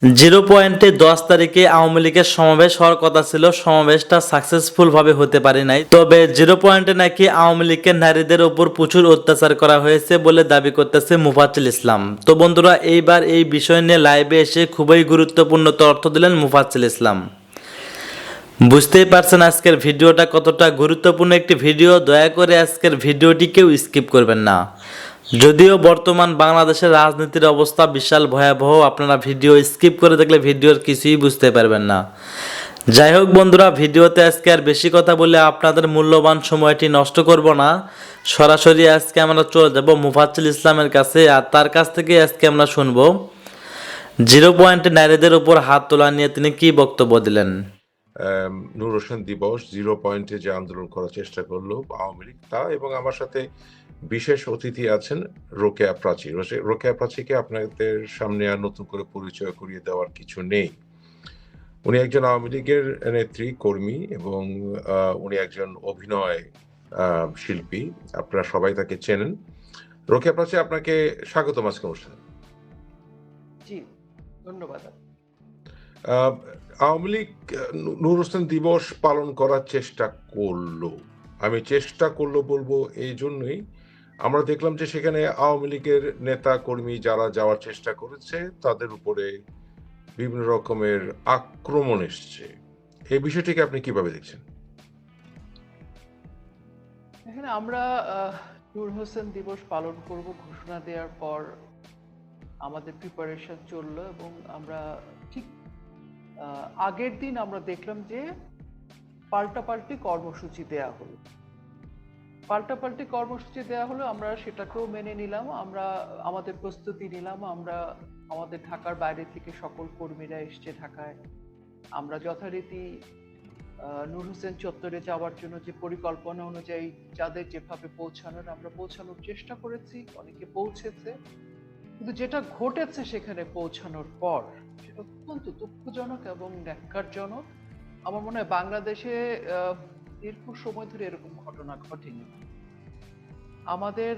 Zero পয়েন্টে 10 তারিখে আওয়ামী লীগের সমাবেশ হওয়ার কথা ছিল, সমাবেশটা সাকসেসফুল ভাবে হতে পারে নাই। তবে জিরো পয়েন্টে নাকি আওয়ামী লীগের নারীদের উপর প্রচুর অত্যাচার করা হয়েছে বলে দাবি করতেছে মুফাজ্জল ইসলাম। তো বন্ধুরা, এইবার এই বিষয় নিয়ে লাইভে এসে খুবই গুরুত্বপূর্ণ তথ্য দিলেন মুফাজ্জল ইসলাম। বুঝতেই পারছেন আজকের ভিডিওটা কতটা গুরুত্বপূর্ণ একটি ভিডিও। দয়া করে আজকের ভিডিওটি কেউ স্কিপ করবেন না। যদিও বর্তমান বাংলাদেশের রাজনীতির অবস্থা বিশাল ভয়াবহ, আপনারা ভিডিও স্কিপ করে দেখলে ভিডিওর কিছুই বুঝতে পারবেন না। যাই হোক বন্ধুরা, ভিডিওতে আজকে আর বেশি কথা বলে আপনাদের মূল্যবান সময়টি নষ্ট করব না। সরাসরি আজকে আমরা চলে যাব মুফাজ্জল ইসলামের কাছে, আর তার কাছ থেকে আজকে আমরা শুনবো জিরো পয়েন্টে নারীদের উপর হাত তোলা নিয়ে তিনি কি বক্তব্য দিলেন। নূর হোসেন দিবস, জিরো পয়েন্টে যে আন্দোলন করার চেষ্টা করলো আওয়ামী লীগ, তা এবং আমার সাথে বিশেষ অতিথি আছেন রোকেয়া প্রাচী। রোকেয়া প্রাচীকে আপনাদের সামনে আর নতুন করে পরিচয় করিয়ে দেওয়ার কিছু নেই। উনি একজন আওয়ামী লীগের নেত্রী কর্মী এবং উনি একজন অভিনয় শিল্পী। আপনারা সবাই তাকে চেনেন। রোকেয়া প্রাচী, আপনাকে স্বাগতম আজকে অনুষ্ঠানে। জি, ধন্যবাদ। আওয়ামী লীগ নূর হোসেন দিবস পালন করার চেষ্টা করলো। আমি চেষ্টা করলো বলবো এই জন্যই, আমরা দেখলাম যে সেখানে আওয়ামী লীগের নেতা কর্মী যারা যাওয়ার চেষ্টা করেছে তাদের উপরে বিভিন্ন রকমের আক্রমণ এসছে। এই বিষয়টিকে আপনি কিভাবে দেখছেন? এখানে আমরা নূর হোসেন দিবস পালন করব ঘোষণা দেওয়ার পর আমাদের প্রিপারেশন চললো এবং আমরা ঠিক আগের দিন আমরা দেখলাম যে পাল্টাপাল্টি কর্মসূচি দেয়া হলো। পাল্টাপাল্টি কর্মসূচি দেয়া হলো, আমরা সেটাকেও মেনে নিলাম। আমরা আমাদের প্রস্তুতি নিলাম। আমরা আমাদের ঢাকার বাইরে থেকে সকল কর্মীরা এসছে ঢাকায়। আমরা যথারীতি নূর হোসেন চত্বরে যাওয়ার জন্য যে পরিকল্পনা অনুযায়ী যাদের যেভাবে পৌঁছানোর আমরা পৌঁছানোর চেষ্টা করেছি, অনেকে পৌঁছেছে। কিন্তু যেটা ঘটেছে সেখানে পৌঁছানোর পর সেটা অত্যন্ত দুঃখজনক এবং ন্যাক্কারজনক। আমার মনে হয় বাংলাদেশে দীর্ঘ সময় ধরে এরকম ঘটনা ঘটেনি। আমাদের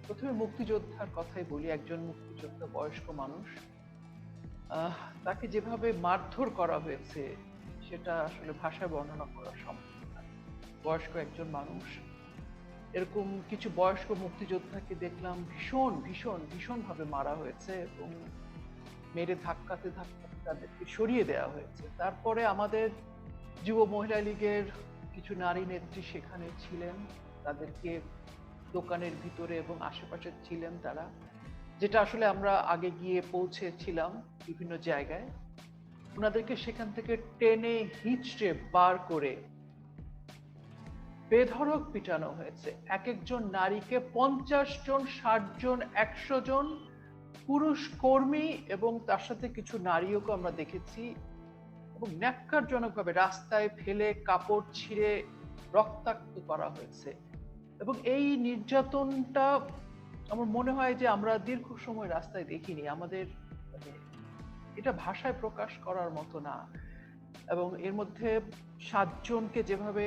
প্রথমে মুক্তিযোদ্ধার কথাই বলি। একজন মুক্তিযোদ্ধা, বয়স্ক মানুষ, তাকে যেভাবে মারধর করা হয়েছে সেটা আসলে ভাষায় বর্ণনা করা সম্ভব না। বয়স্ক একজন মানুষ, এরকম কিছু বয়স্ক মুক্তিযোদ্ধাকে দেখলাম ভীষণ ভীষণ ভীষণ ভাবে মারা হয়েছে এবং মেরে ধাক্কাতে ধাক্কাতে তাদেরকে সরিয়ে দেওয়া হয়েছে। তারপরে আমাদের যুব মহিলা লীগের কিছু নারী নেত্রী সেখানে ছিলেন, তাদেরকে দোকানের ভিতরে এবং আশেপাশে ছিলেন তারা, যেটা আসলে আমরা আগে গিয়ে পৌঁছেছিলাম বিভিন্ন জায়গায়। ওনাদেরকে সেখান থেকে টেনে হিঁচড়ে বার করে বেধড়ক পিটানো হয়েছে। এক একজন নারীকে 50 জন, 60 জন, 100 জন পুরুষ কর্মী এবং তার সাথে কিছু নারীও আমরা দেখেছি, এবং ন্যাক্কারজনকভাবে রাস্তায় ফেলে কাপড় ছিঁড়ে রক্তাক্ত করা হয়েছে। এবং এই নির্যাতনটা আমার মনে হয় যে আমরা দীর্ঘ সময় রাস্তায় দেখিনি। আমাদের এটা ভাষায় প্রকাশ করার মতো না। এবং এর মধ্যে 7 জনকে যেভাবে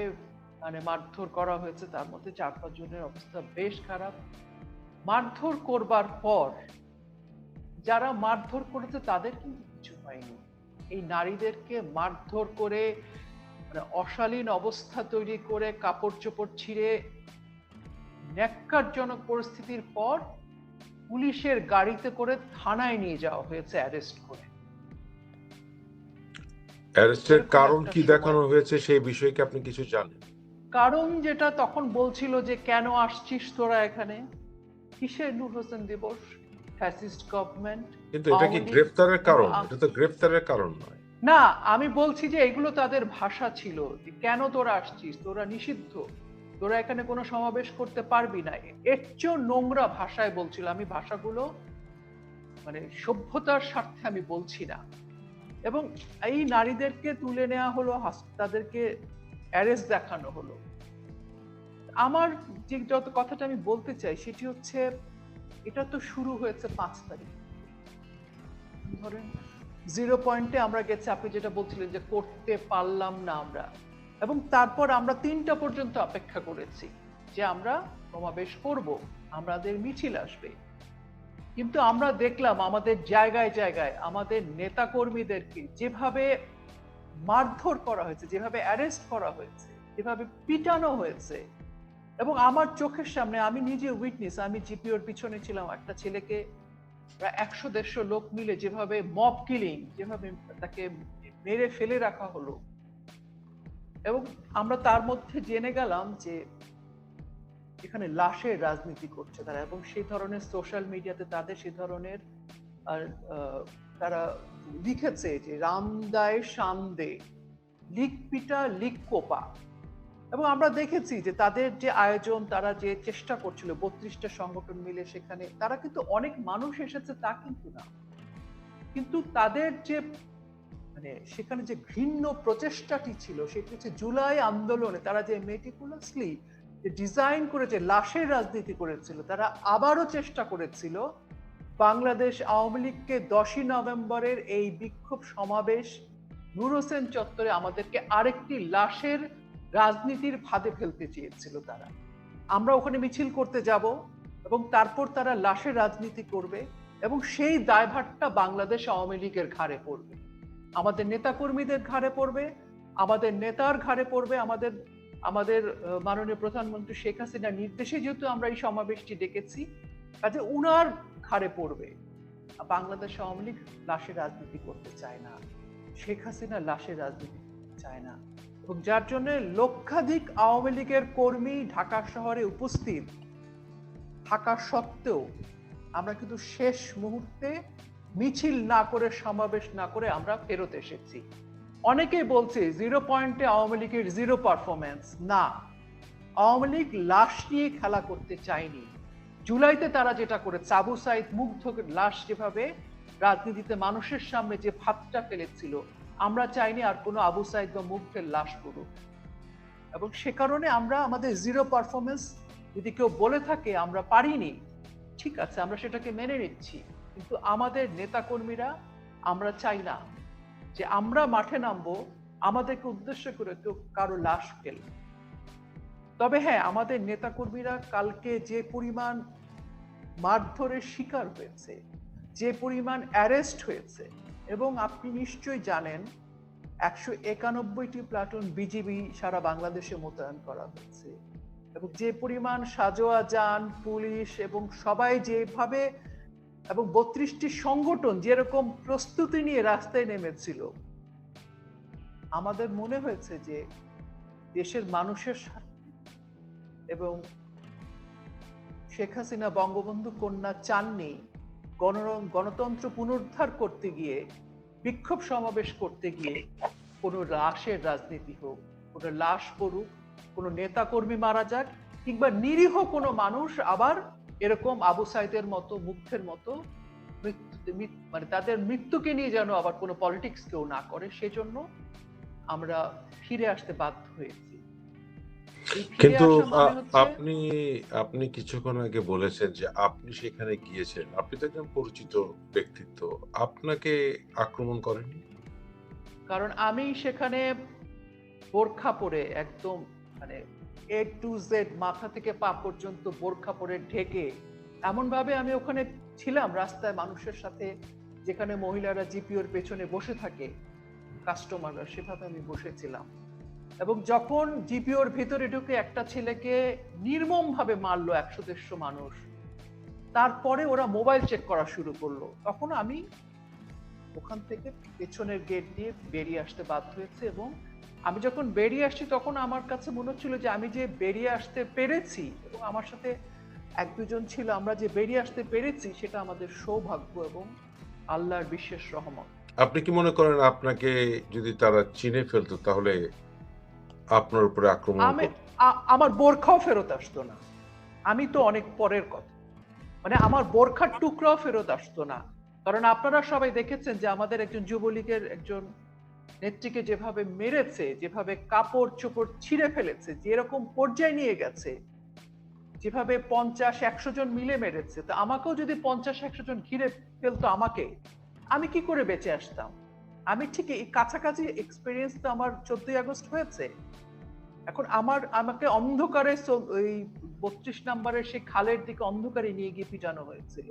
মারধর করা হয়েছে, তার মধ্যে 4-5 জনের অবস্থা বেশ খারাপ। মারধর করবার পর যারা মারধর করেছে তাদের কিন্তু কিছু হয়নি। এই নারীদেরকে মারধর করে, অশালীন অবস্থা তৈরি করে, কাপড় চোপড় ছিঁড়ে, ন্যাক্কারজনক পরিস্থিতির পর পুলিশের গাড়িতে করে থানায় নিয়ে যাওয়া হয়েছে অ্যারেস্ট করে। অ্যারেস্টের কারণ কি দেখানো হয়েছে সেই বিষয়ে কি আপনি কিছু জানেন? কারণ যেটা তখন বলছিল যে কেন আসছিস তোরা এখানে, কিসের নূর হোসেন দিবস, ফ্যাসিস্ট গভর্নমেন্ট। কিন্তু এটা কি গ্রেফতারের কারণ? এটা তো গ্রেফতারের কারণ নয়। না, আমি বলছি যে এগুলো তাদের ভাষা ছিল, যে কেন তোরা আসছিস, তোরা নিষিদ্ধ, তোরা এখানে কোনো সমাবেশ করতে পারবি না। এর চেয়েও নোংরা ভাষায় বলছিল। আমি ভাষাগুলো সভ্যতার স্বার্থে আমি বলছি না। এবং এই নারীদেরকে তুলে নেওয়া হলো, তাদেরকে অ্যারেস্ট দেখানো হলো। আমার যে যত কথাটা আমি বলতে চাই সেটি হচ্ছে, এটা তো শুরু হয়েছে 5 তারিখ। ধরেন জিরো পয়েন্টে আমরা গেছি, আপনি যেটা বলছিলেন যে করতে পারলাম না আমরা, এবং তারপর আমরা 3টা পর্যন্ত অপেক্ষা করেছি যে আমরা সমাবেশ করব, আমাদের মিছিল আসবে। কিন্তু আমরা দেখলাম আমাদের জায়গায় জায়গায় আমাদের নেতাকর্মীদেরকে যেভাবে মারধর করা হয়েছে, যেভাবে অ্যারেস্ট করা হয়েছে, যেভাবে পিটানো হয়েছে, এবং আমার চোখের সামনে আমি নিজে উইটনেস, আমি জিপিওর পিছনে ছিলাম, একটা ছেলেকে প্রায় 100-150 লোক মিলে যেভাবে মব কিলিং, যেভাবে তাকে মেরে ফেলে রাখা হলো, এবং আমরা তার মধ্যে জেনে গেলাম যে এখানে লাশের রাজনীতি করছে তারা, এবং সেই ধরনের সোশ্যাল মিডিয়াতে তাদের সেই ধরনের আর তারা লিখেছে যে রামদায় শামদে, লিক পিটা লিক কোপা। এবং আমরা দেখেছি যে তাদের যে আয়োজন, তারা যে চেষ্টা করছিল 32টা সংগঠন মিলে, সেখানে তারা কিন্তু অনেক মানুষ এসেছে তা কিন্তু না, কিন্তু তাদের যে মানে সেখানে যে ঘৃণ্য প্রচেষ্টাটি ছিল সেটি হচ্ছে জুলাই আন্দোলনে তারা যে মেটিকুলাসলি যে ডিজাইন করে যে লাশের রাজনীতি করেছিল, তারা আবারও চেষ্টা করেছিল বাংলাদেশ আওয়ামী লীগকে 10ই নভেম্বরের এই বিক্ষোভ সমাবেশ নূর হোসেন চত্বরে আমাদেরকে আরেকটি লাশের রাজনীতির ফাঁদে ফেলতে চেয়েছিল তারা। আমরা ওখানে মিছিল করতে যাব এবং তারপর তারা লাশের রাজনীতি করবে, এবং সেই দায়ভারটা বাংলাদেশ আওয়ামী লীগের ঘাড়ে পড়বে, আমাদের নেতাকর্মীদের ঘাড়ে পড়বে, আমাদের নেতার ঘাড়ে পড়বে, আমাদের মাননীয় প্রধানমন্ত্রী শেখ হাসিনার নির্দেশে যেহেতু আমরা এই সমাবেশটি ডেকেছি, কাজে উনার ঘাড়ে পড়বে। বাংলাদেশ আওয়ামী লীগ লাশের রাজনীতি করতে চায় না, শেখ হাসিনা লাশের রাজনীতি করতে চায় না, এবং যার জন্য লক্ষাধিক আওয়ামী লীগের কর্মী ঢাকা শহরে উপস্থিত থাকা সত্ত্বেও আমরা কিন্তু শেষ মুহূর্তে মিছিল না করে, সমাবেশ না করে আমরা ফেরত এসেছি। অনেকেই বলছে 0 পয়েন্টে আওয়ামী লীগের জিরো পারফরমেন্স। না, আওয়ামী লীগ লাশ নিয়ে খেলা করতে চায়নি। জুলাইতে তারা যেটা করেছে, আবু সাইদ মুগ্ধকে লাশ যেভাবে রাজনীতিতে মানুষের সামনে যে ফাঁদটা ফেলেছিল, আমরা চাইনি আর কোনো আবু সাইদ বা মুগ্ধের লাশ পড়ুক, এবং সে কারণে আমরা আমাদের জিরো পারফরমেন্স যদি কেউ বলে থাকে আমরা পারিনি, ঠিক আছে, আমরা সেটাকে মেনে নিচ্ছি, কিন্তু আমাদের নেতাকর্মীরা, আমরা চাই না যে আমরা মাঠে নামবো আমাদেরকে উদ্দেশ্য করে কেউ কারো লাশ ফেলে। তবে হ্যাঁ, আমাদের নেতাকর্মীরা কালকে যে পরিমাণ মারধরের শিকার হয়েছে, যে পরিমাণ অ্যারেস্ট হয়েছে, এবং আপনি নিশ্চয়ই জানেন 191টি প্লাটুন বিজিবি সারা বাংলাদেশে মোতায়েন করা হয়েছে, এবং যে পরিমাণ সাজোয়া যান, পুলিশ এবং সবাই যেভাবে, এবং 32টি সংগঠন যেরকম প্রস্তুতি নিয়ে রাস্তায় নেমেছিল, আমাদের মনে হয়েছে যে দেশের মানুষের স্বার্থে এবং শেখ হাসিনা বঙ্গবন্ধু কন্যা চাননি গণতন্ত্র পুনরুদ্ধার করতে গিয়ে, বিক্ষোভ সমাবেশ করতে গিয়ে কোনো লাশের রাজনীতি হোক, কোনো লাশ পড়ুক, কোনো নেতা কর্মী মারা যাক, কিংবা নিরীহ কোনো মানুষ আবার এরকম আবু সাইদের মতো, মুগ্ধের মতো মানে তাদের মৃত্যুকে নিয়ে যেন আবার কোনো পলিটিক্স কেউ না করে, সেজন্য আমরা ফিরে আসতে বাধ্য হয়েছি। কিন্তু আপনি আপনি কিছুক্ষণ আগে বলেছেন যে আপনি সেখানে গিয়েছেন, আপনি তো একজন পরিচিত ব্যক্তিত্ব, আপনাকে আক্রমণ করেনি? কারণ আমি সেখানে বোরখা পরে, একদম মানে A to Z মাথা থেকে পা পর্যন্ত বোরখা পরে ঢেকে, এমন ভাবে আমি ওখানে ছিলাম রাস্তায় মানুষের সাথে, যেখানে মহিলারা জিপিওর পেছনে বসে থাকে, কাস্টমাররা, সেভাবে আমি বসেছিলাম। এবং যখন জিপিওর ভিতরে ঢুকে একটা ছেলেকে নির্মম ভাবে মারলো 100-150 মানুষ, তারপরে ওরা মোবাইল চেক করা শুরু করলো, তখন আমি ওখান থেকে পেছনের গেট দিয়ে বেরিয়ে আসতে বাধ্য হয়েছে। এবং আমি যখন বেরিয়ে আসছি তখন আমার কাছে মনে হচ্ছিল যে আমি যে বেরিয়ে আসতে পেরেছি, এবং আমার সাথে 1-2 জন ছিল, আমরা যে বেরিয়ে আসতে পেরেছি সেটা আমাদের সৌভাগ্য এবং আল্লাহর বিশেষ রহমত। আপনি কি মনে করেন আপনাকে যদি তারা চিনে ফেলতো তাহলে আপনার উপরে আক্রমণ করতো? আমার বোরখাও ফেরত আসতো না। আমি তো অনেক পরের কথা, মানে আমার বোরখার টুকরাও ফেরত আসতো না। কারণ আপনারা সবাই দেখেছেন যে আমাদের একজন যুবলীগের একজন নেত্রীকে যেভাবে মেরেছে, যেভাবে কাপড় চোপড় ছিঁড়ে ফেলেছে, যেরকম পর্যায়ে নিয়ে গেছে, যেভাবে 50-100 জন মিলে মেরেছে, তো আমাকেও যদি 50-100 জন ঘিরে ফেলতো আমাকে, আমি কি করে বেঁচে আসতাম? আমি ঠিক এই কাছাকাছি এক্সপেরিয়েন্স তো আমার 14ই আগস্ট হয়েছে। এখন আমাকে অন্ধকারে ওই 32 নম্বরের সেই খালের দিকে অন্ধকারে নিয়ে গিয়ে পিটানো হয়েছিল,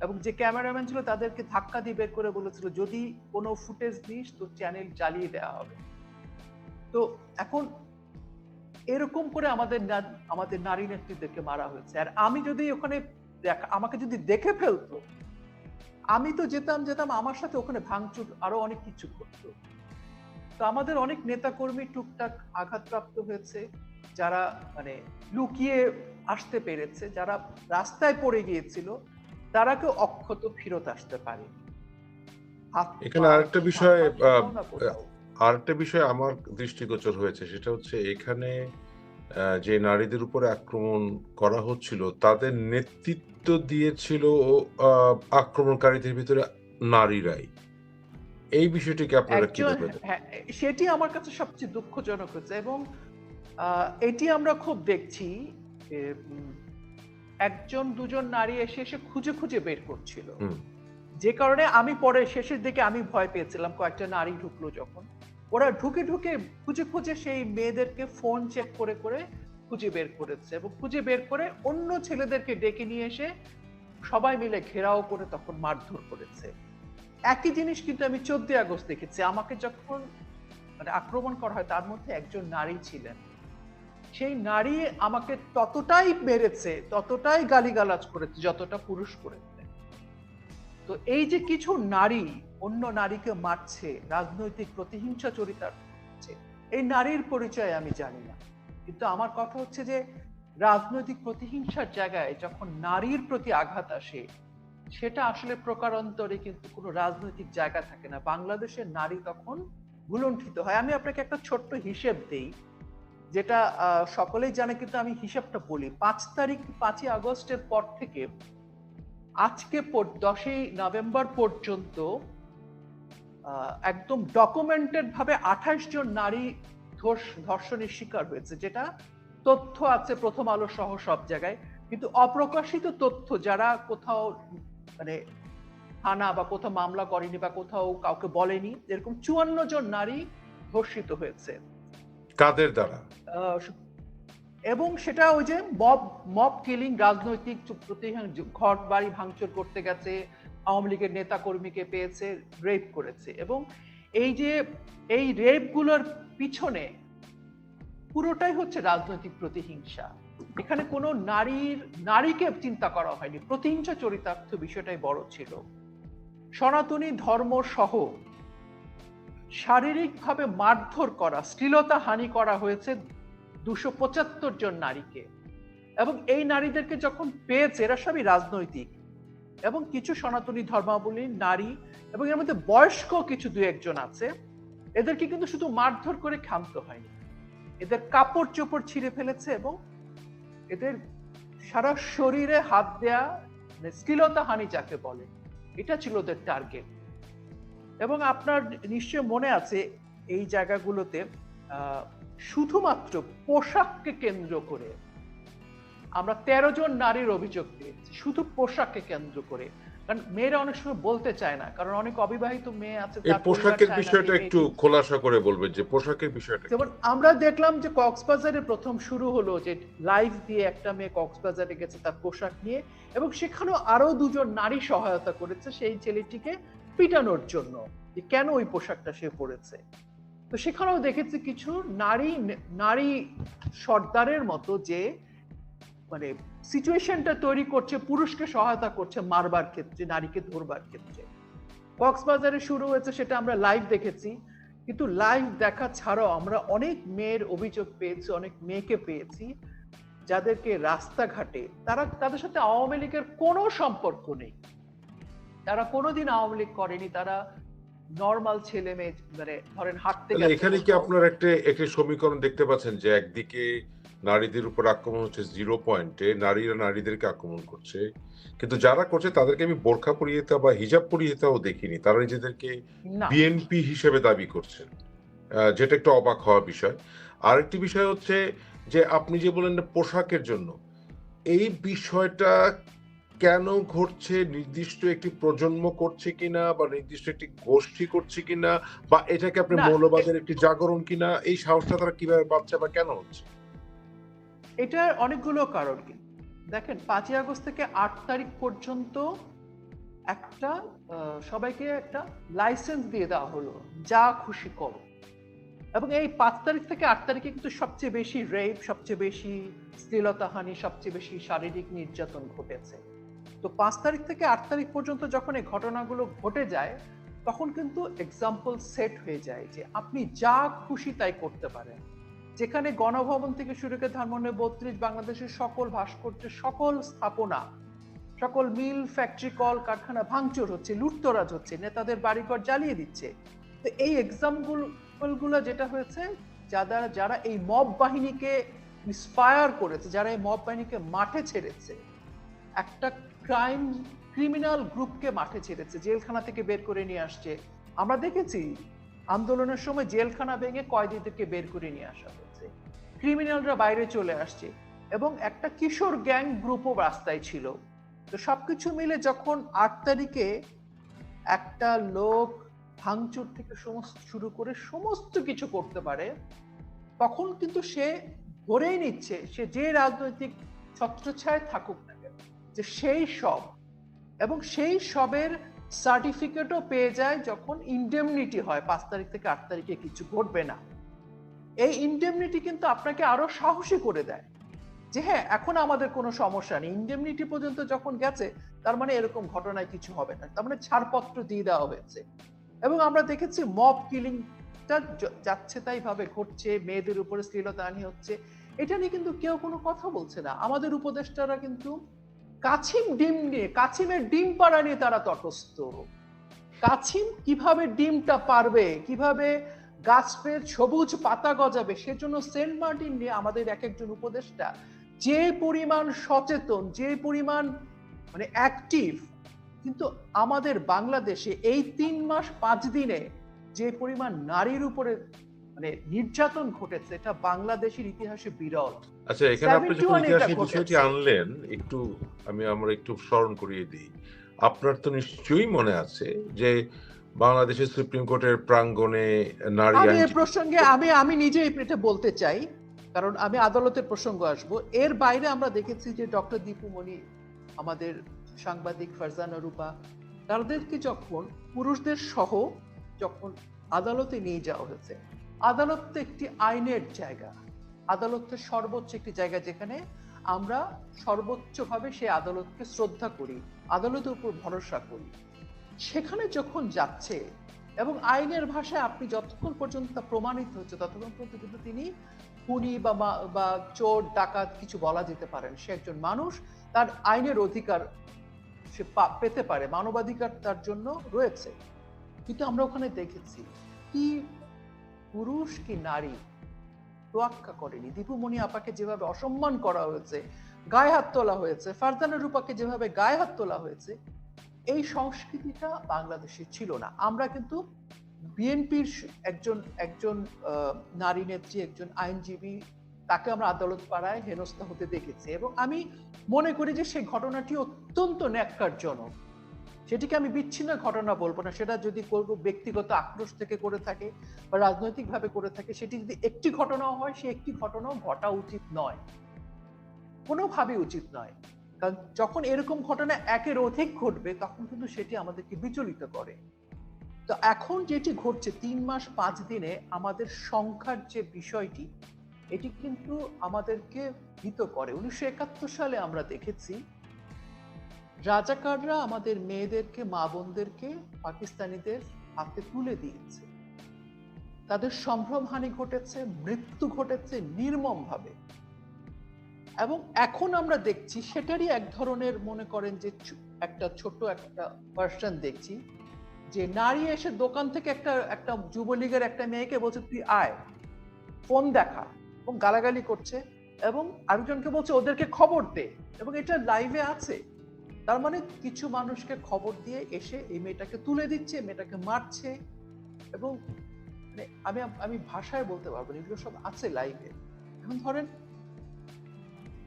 এবং যে ক্যামেরাম্যান ছিল তাদেরকে ধাক্কা দিয়ে বের করে বলেছিল যদি কোনো ফুটেজ দিস তো চ্যানেল জ্বালিয়ে দেওয়া হবে। তো এখন এরকম করে আমাদের নারী নেত্রীদেরকে মারা হয়েছে। আর আমি যদি ওখানে আমাকে যদি দেখে ফেলতো, আমি তো যেতাম আমার সাথে ওখানে ভাঙচুর আরো অনেক কিছু করতো। তো আমাদের অনেক নেতাকর্মী টুকটাক আঘাতপ্রাপ্ত হয়েছে, যারা মানে লুকিয়ে আসতে পেরেছে, যারা রাস্তায় পড়ে গিয়েছিল তারা কেউ অক্ষত ফেরত আসতে পারেনি। হাত এখানে পা আরেকটা হাত বিষয় পা কোথাও না কোথাও। আরেকটা বিষয় আমার দৃষ্টিগোচর হয়েছে, সেটা হচ্ছে এখানে যে নারীদের উপরে আক্রমণ করা হচ্ছিল তাদের নেতৃত্ব দিয়েছিল আক্রমণকারীদের ভিতরে নারীরাই। এই বিষয়টিকে আপনারা একজন কিভাবে দেখেন? হ্যাঁ, সেটি আমার কাছে সবচেয়ে দুঃখজনক হয়েছে এবং এটি আমরা খুব দেখছি যে, একজন দুজন নারী এসে এসে খুঁজে খুঁজে বের করছিল, হুম। যে কারণে আমি পরে শেষের দিকে আমি ভয় পেয়েছিলাম। কয়েকটা নারী ঢুকলো যখন, ওরা ঢুকে ঢুকে খুঁজে খুঁজে সেই মেয়েদেরকে ফোন চেক করে করে খুঁজে বের করেছে এবং খুঁজে বের করে অন্য ছেলেদেরকে ডেকে নিয়ে এসে সবাই মিলে ঘেরাও করে তখন মারধর করেছে। একই জিনিস কিন্তু আমি 14 আগস্ট দেখেছি। আমাকে যখন মানে আক্রমণ করা হয় তার মধ্যে একজন নারী ছিলেন। সেই নারী আমাকে ততটাই মেরেছে, ততটাই গালিগালাজ করেছে যতটা পুরুষ করেছে। তো এই যে কিছু নারী অন্য নারীকে মারছে, রাজনৈতিক প্রতিহিংসা চরিতার্থ করছে, এই নারীর পরিচয় আমি জানি না। কিন্তু আমার কথা হচ্ছে যে রাজনৈতিক প্রতিহিংসার জায়গায় যখন নারীর প্রতি আঘাত আসে, সেটা আসলে প্রকারান্তরে কিন্তু কোনো রাজনৈতিক জায়গা থাকে না। বাংলাদেশের নারী তখন ভুলুণ্ঠিত হয়। আমি আপনাকে একটা ছোট্ট হিসেব দেই, যেটা সকলেই জানে কিন্তু আমি হিসাবটা বলি। 5ই আগস্টের পর থেকে আজকে 10ই নভেম্বর পর্যন্ত একদম ডকুমেন্টেড ভাবে 28 জন নারী ধর্ষণের শিকার হয়েছে, যেটা তথ্য আছে প্রথম আলো সহ সব জায়গায়। কিন্তু অপ্রকাশিত তথ্য, যারা কোথাও মানে থানা বা কোথাও মামলা করেনি বা কোথাও কাউকে বলেনি, এরকম 54 জন নারী ধর্ষিত হয়েছে। কাদের দ্বারা? আহ, এবং সেটা ওই যে মব কিলিং, রাজনৈতিক ঘর বাড়ি ভাঙচুর করতে গেছে, আওয়ামী লীগের নেতা কর্মীকে পেয়েছে, রেপ করেছে। এবং এই যে এই রেপ গুলোর পিছনে পুরোটাই হচ্ছে রাজনৈতিক প্রতিহিংসা। এখানে কোনো নারীকে চিন্তা করা হয়নি, প্রতিহিংসা চরিতার্থ বিষয়টাই বড় ছিল। সনাতনী ধর্ম সহ শারীরিকভাবে মারধর করা, শ্লীলতা হানি করা হয়েছে 275 জন নারীকে। এবং এই নারীদেরকে যখন পেয়েছে, এরা সবই রাজনৈতিক এবং কিছু সনাতনী ধর্মাবলম্বী নারী, এবং এর মধ্যে বয়স্ক কিছু দু একজন আছে। এদেরকে কিন্তু শুধু মারধর করে ক্ষান্ত হয়নি, এদের কাপড় চোপড় ছিঁড়ে ফেলেছে এবং এদের সারা শরীরে হাত দেয়া, মানে শ্লীলতা হানি যাকে বলে, এটা ছিল ওদের টার্গেট। এবং আপনার নিশ্চয় মনে আছে এই জায়গাগুলোতে শুধুমাত্র পোশাককে কেন্দ্র করে আমরা 13 জন নারীর অভিযোগ পেয়েছি, শুধু পোশাককে কেন্দ্র করে। কারণ মেয়েরা অনেক সময় বলতে চায় না, কারণ অনেক অবিবাহিত মেয়ে আছে, এই তার পরিবার পোশাকের চায় না বিষয়টা যে একটু মেয়েটি। খোলাসা করে বলবেন যে পোশাকের বিষয়টা কি? যেমন আমরা দেখলাম যে কক্সবাজারে প্রথম শুরু হলো যে লাইভ দিয়ে একটা মেয়ে কক্সবাজারে গেছে তার পোশাক নিয়ে, এবং সেখানেও আরো দুজন নারী সহায়তা করেছে সেই ছেলেটিকে পিটানোর জন্য, যে কেন ওই পোশাকটা সে পরেছে। তো সেখানেও দেখেছি কিছু নারী সর্দারের মতো, যে মানে সিচুয়েশনটা তৈরি করছে, পুরুষকে সহায়তা করছে মারবার ক্ষেত্রে, নারীকে ধরবার ক্ষেত্রে। কক্সবাজারে শুরু হয়েছে, সেটা আমরা লাইভ দেখেছি। কিন্তু লাইভ দেখা ছাড়াও আমরা অনেক মেয়ের অভিযোগ পেয়েছি, অনেক মেয়েকে পেয়েছি যাদেরকে রাস্তাঘাটে, তাদের সাথে আওয়ামী লীগের কোনো সম্পর্ক নেই, তারা কোনোদিন আওয়ামী লীগ করেনি, তারা নর্মাল ছেলে মেয়ে, মানে ধরেন হাঁটতে তাহলে গেছে এখানে কি কোথাও। আপনার একটি সমীকরণ দেখতে পাচ্ছেন যে একদিকে নারীদের উপর আক্রমণ হচ্ছে 0 পয়েন্টে, নারীরা নারীদেরকে আক্রমণ করছে, কিন্তু যারা করছে তাদেরকে আমি বোরখা পরিহিতা বা হিজাব পরিহিতাও দেখিনি, তারা নিজেদেরকে না, বিএনপি হিসেবে দাবি করছেন, যেটা একটু অবাক হওয়ার বিষয়। আরেকটি বিষয় হচ্ছে যে আপনি যে বলেন না পোশাকের জন্য, এই বিষয়টা কেন ঘটছে? নির্দিষ্ট একটি প্রজন্ম করছে কিনা বা নির্দিষ্ট একটি গোষ্ঠী করছে কিনা, বা এটাকে আপনি না, মৌলবাদের একটি জাগরণ কিনা, এই সাহসটা তারা কিভাবে পাচ্ছে বা কেন হচ্ছে? এটার অনেকগুলো কারণ। কিন্তু দেখেন 5ই আগস্ট থেকে 8 তারিখ পর্যন্ত একটা সবাইকে একটা লাইসেন্স দিয়ে দেওয়া হলো, যা খুশি করো। এবং এই 5 তারিখ থেকে 8 তারিখে কিন্তু সবচেয়ে বেশি রেপ, সবচেয়ে বেশি শ্লীলতাহানি, সবচেয়ে বেশি শারীরিক নির্যাতন ঘটেছে। তো 5 তারিখ থেকে 8 তারিখ পর্যন্ত যখন এই ঘটনাগুলো ঘটে যায়, তখন কিন্তু এক্সাম্পল সেট হয়ে যায় যে আপনি যা খুশি তাই করতে পারেন। যেখানে গণভবন থেকে শুরু করে ধানমন্ডি 32, বাংলাদেশের সকল ভাস্কর্য, সকল স্থাপনা, সকল মিল, ফ্যাক্টরি, কল কারখানা ভাঙচুর হচ্ছে, লুটতরাজ হচ্ছে, নেতাদের বাড়িঘর জ্বালিয়ে দিচ্ছে। তো এই এক্সাম্পল গুলো যেটা হয়েছে, যারা এই মব বাহিনীকে ইন্সপায়ার করেছে, যারা এই মব বাহিনীকে মাঠে ছেড়েছে, একটা ক্রিমিনাল গ্রুপকে মাঠে ছেড়েছে, জেলখানা থেকে বের করে নিয়ে আসছে। আমরা দেখেছি আন্দোলনের সময় জেলখানা ভেঙে কয়েদিদেরকে বের করে নিয়ে আসা হয়েছে, ক্রিমিনালরা বাইরে চলে আসছে, এবং একটা কিশোর গ্যাং গ্রুপও রাস্তায় ছিল। তো সবকিছু মিলে যখন 8 তারিখে একটা লোক ভাঙচুর থেকে শুরু করে সমস্ত কিছু করতে পারে, তখন কিন্তু সে ধরেই নিচ্ছে, সে যে রাজনৈতিক ছত্রছায়ায় থাকুক না কেন, যে সেই সব, এবং সেই সবের সার্টিফিকেটও পেয়ে যায় যখন ইনডেমনিটি হয় 5 তারিখ থেকে 8 তারিখে কিছু ঘটবে না। এই ইনডেমনিটি কিন্তু আপনাকে আরো সাহসী করে দেয় যে হ্যাঁ, এখন আমাদের কোনো সমস্যা নেই। ইনডেমনিটি পর্যন্ত যখন গেছে, তার মানে এরকম ঘটনায় কিছু হবে না, তার মানে ছাড়পত্র দিয়ে দেওয়া হয়েছে। এবং আমরা দেখেছি মব কিলিংটা যাচ্ছে তাই ভাবে ঘটছে, মেয়েদের উপরে শ্লীলতাহানি হচ্ছে, এটা নিয়ে কিন্তু কেউ কোনো কথা বলছে না। আমাদের উপদেষ্টারা কিন্তু কাছিমের ডিম পাড়া নিয়ে তারা তটস্থ। কাছিম কিভাবে ডিমটা পারবে, কিভাবে গাছের সবুজ পাতা গজাবে, সেজন্য সেন্ট মার্টিন নিয়ে আমাদের এক একজন উপদেষ্টা যে পরিমাণ সচেতন, যে পরিমাণ মানে অ্যাক্টিভ, কিন্তু আমাদের বাংলাদেশে এই 3 মাস 5 দিনে যে পরিমাণ নারীর উপরে মানে নির্যাতন ঘটেছে, এটা বাংলাদেশের ইতিহাসে বিরল। আচ্ছা, এখানে আপনি যখন 71 এটা ইতিহাসের বিষয়টি ঘটেছে। আনলেন, আমরা একটু স্মরণ করিয়ে দিই। আপনার তো নিশ্চয়ই মনে আছে যে বাংলাদেশের সুপ্রিম কোর্টের প্রাঙ্গণে নারী আমি এর আইনজীবী, প্রসঙ্গে আমি নিজেই এটা বলতে চাই, কারণ আমি আদালতের প্রসঙ্গ আসব। এর বাইরে আমরা দেখেছি যে ডক্টর দীপু মনি, আমাদের সাংবাদিক ফারজানা রূপা, তাদেরকে যখন পুরুষদের সহ যখন আদালতে নিয়ে যাওয়া হয়েছে, আদালত তো একটি আইনের জায়গা, আদালতের সর্বোচ্চ একটি জায়গা, যেখানে আমরা সর্বোচ্চভাবে সেই আদালতকে শ্রদ্ধা করি, আদালতের উপর ভরসা করি। সেখানে যখন যাচ্ছে, এবং আইনের ভাষায় আপনি যতক্ষণ পর্যন্ত তা প্রমাণিত হচ্ছে, ততক্ষণ পর্যন্ত কিন্তু তিনি খুনি বা চোর ডাকাত কিছু বলা যেতে পারেন। সে একজন মানুষ, তার আইনের অধিকার সে পেতে পারে, মানবাধিকার তার জন্য রয়েছে। কিন্তু আমরা ওখানে দেখেছি কি পুরুষ কি নারী তোয়াক্কা করেনি। দীপুমণি আপাকে যেভাবে অসম্মান করা হয়েছে, গায়ে হাত তোলা হয়েছে, ফারজানা রূপাকে যেভাবে গায়ে হাত তোলা হয়েছে, এই সংস্কৃতিটা বাংলাদেশে ছিল না। আমরা কিন্তু বিএনপির একজন একজন নারী নেত্রী, একজন আইনজীবী, তাকে আমরা আদালত পাড়ায় হেনস্থা হতে দেখেছি, এবং আমি মনে করি যে সেই ঘটনাটি অত্যন্ত ন্যাক্কারজনক। সেটিকে আমি বিচ্ছিন্ন ঘটনা বলবো না, সেটা যদি ব্যক্তিগত আক্রোশ থেকে করে থাকে বা রাজনৈতিকভাবে করে থাকে, সেটি যদি একটি ঘটনাও হয়, সে একটি ঘটনাও ঘটা উচিত নয়, কোনোভাবেই উচিত নয়। কারণ যখন এরকম ঘটনা একের অধিক ঘটবে, তখন কিন্তু সেটি আমাদেরকে বিচলিত করে। তো এখন যেটি ঘটছে 3 মাস 5 দিনে, আমাদের সংখ্যার যে বিষয়টি, এটি কিন্তু আমাদেরকে ভীত করে। 1971 সালে আমরা দেখেছি রাজাকাররা আমাদের মেয়েদেরকে, মা বোনদেরকে পাকিস্তানিদের হাতে তুলে দিয়েছে, তাদের সম্ভ্রমহানি ঘটেছে, মৃত্যু ঘটেছে নির্মমভাবে। এবং এখন আমরা দেখছি সেটারই এক ধরনের, মনে করেন যে একটা ছোট একটা ভার্সন দেখছি, যে নারী এসে দোকান থেকে একটা যুবলীগের একটা মেয়েকে বলছে তুই আয়, ফোন দেখা, এবং গালাগালি করছে, এবং আরেকজনকে বলছে ওদেরকে খবর দে, এবং এটা লাইভে আছে। তার মানে কিছু মানুষকে খবর দিয়ে এসে এই মেয়েটাকে তুলে দিচ্ছে, মেয়েটাকে মারছে, এবং মানে আমি ভাষায় বলতে পারবো না, এগুলো সব আছে লাইভে। এখন ধরেন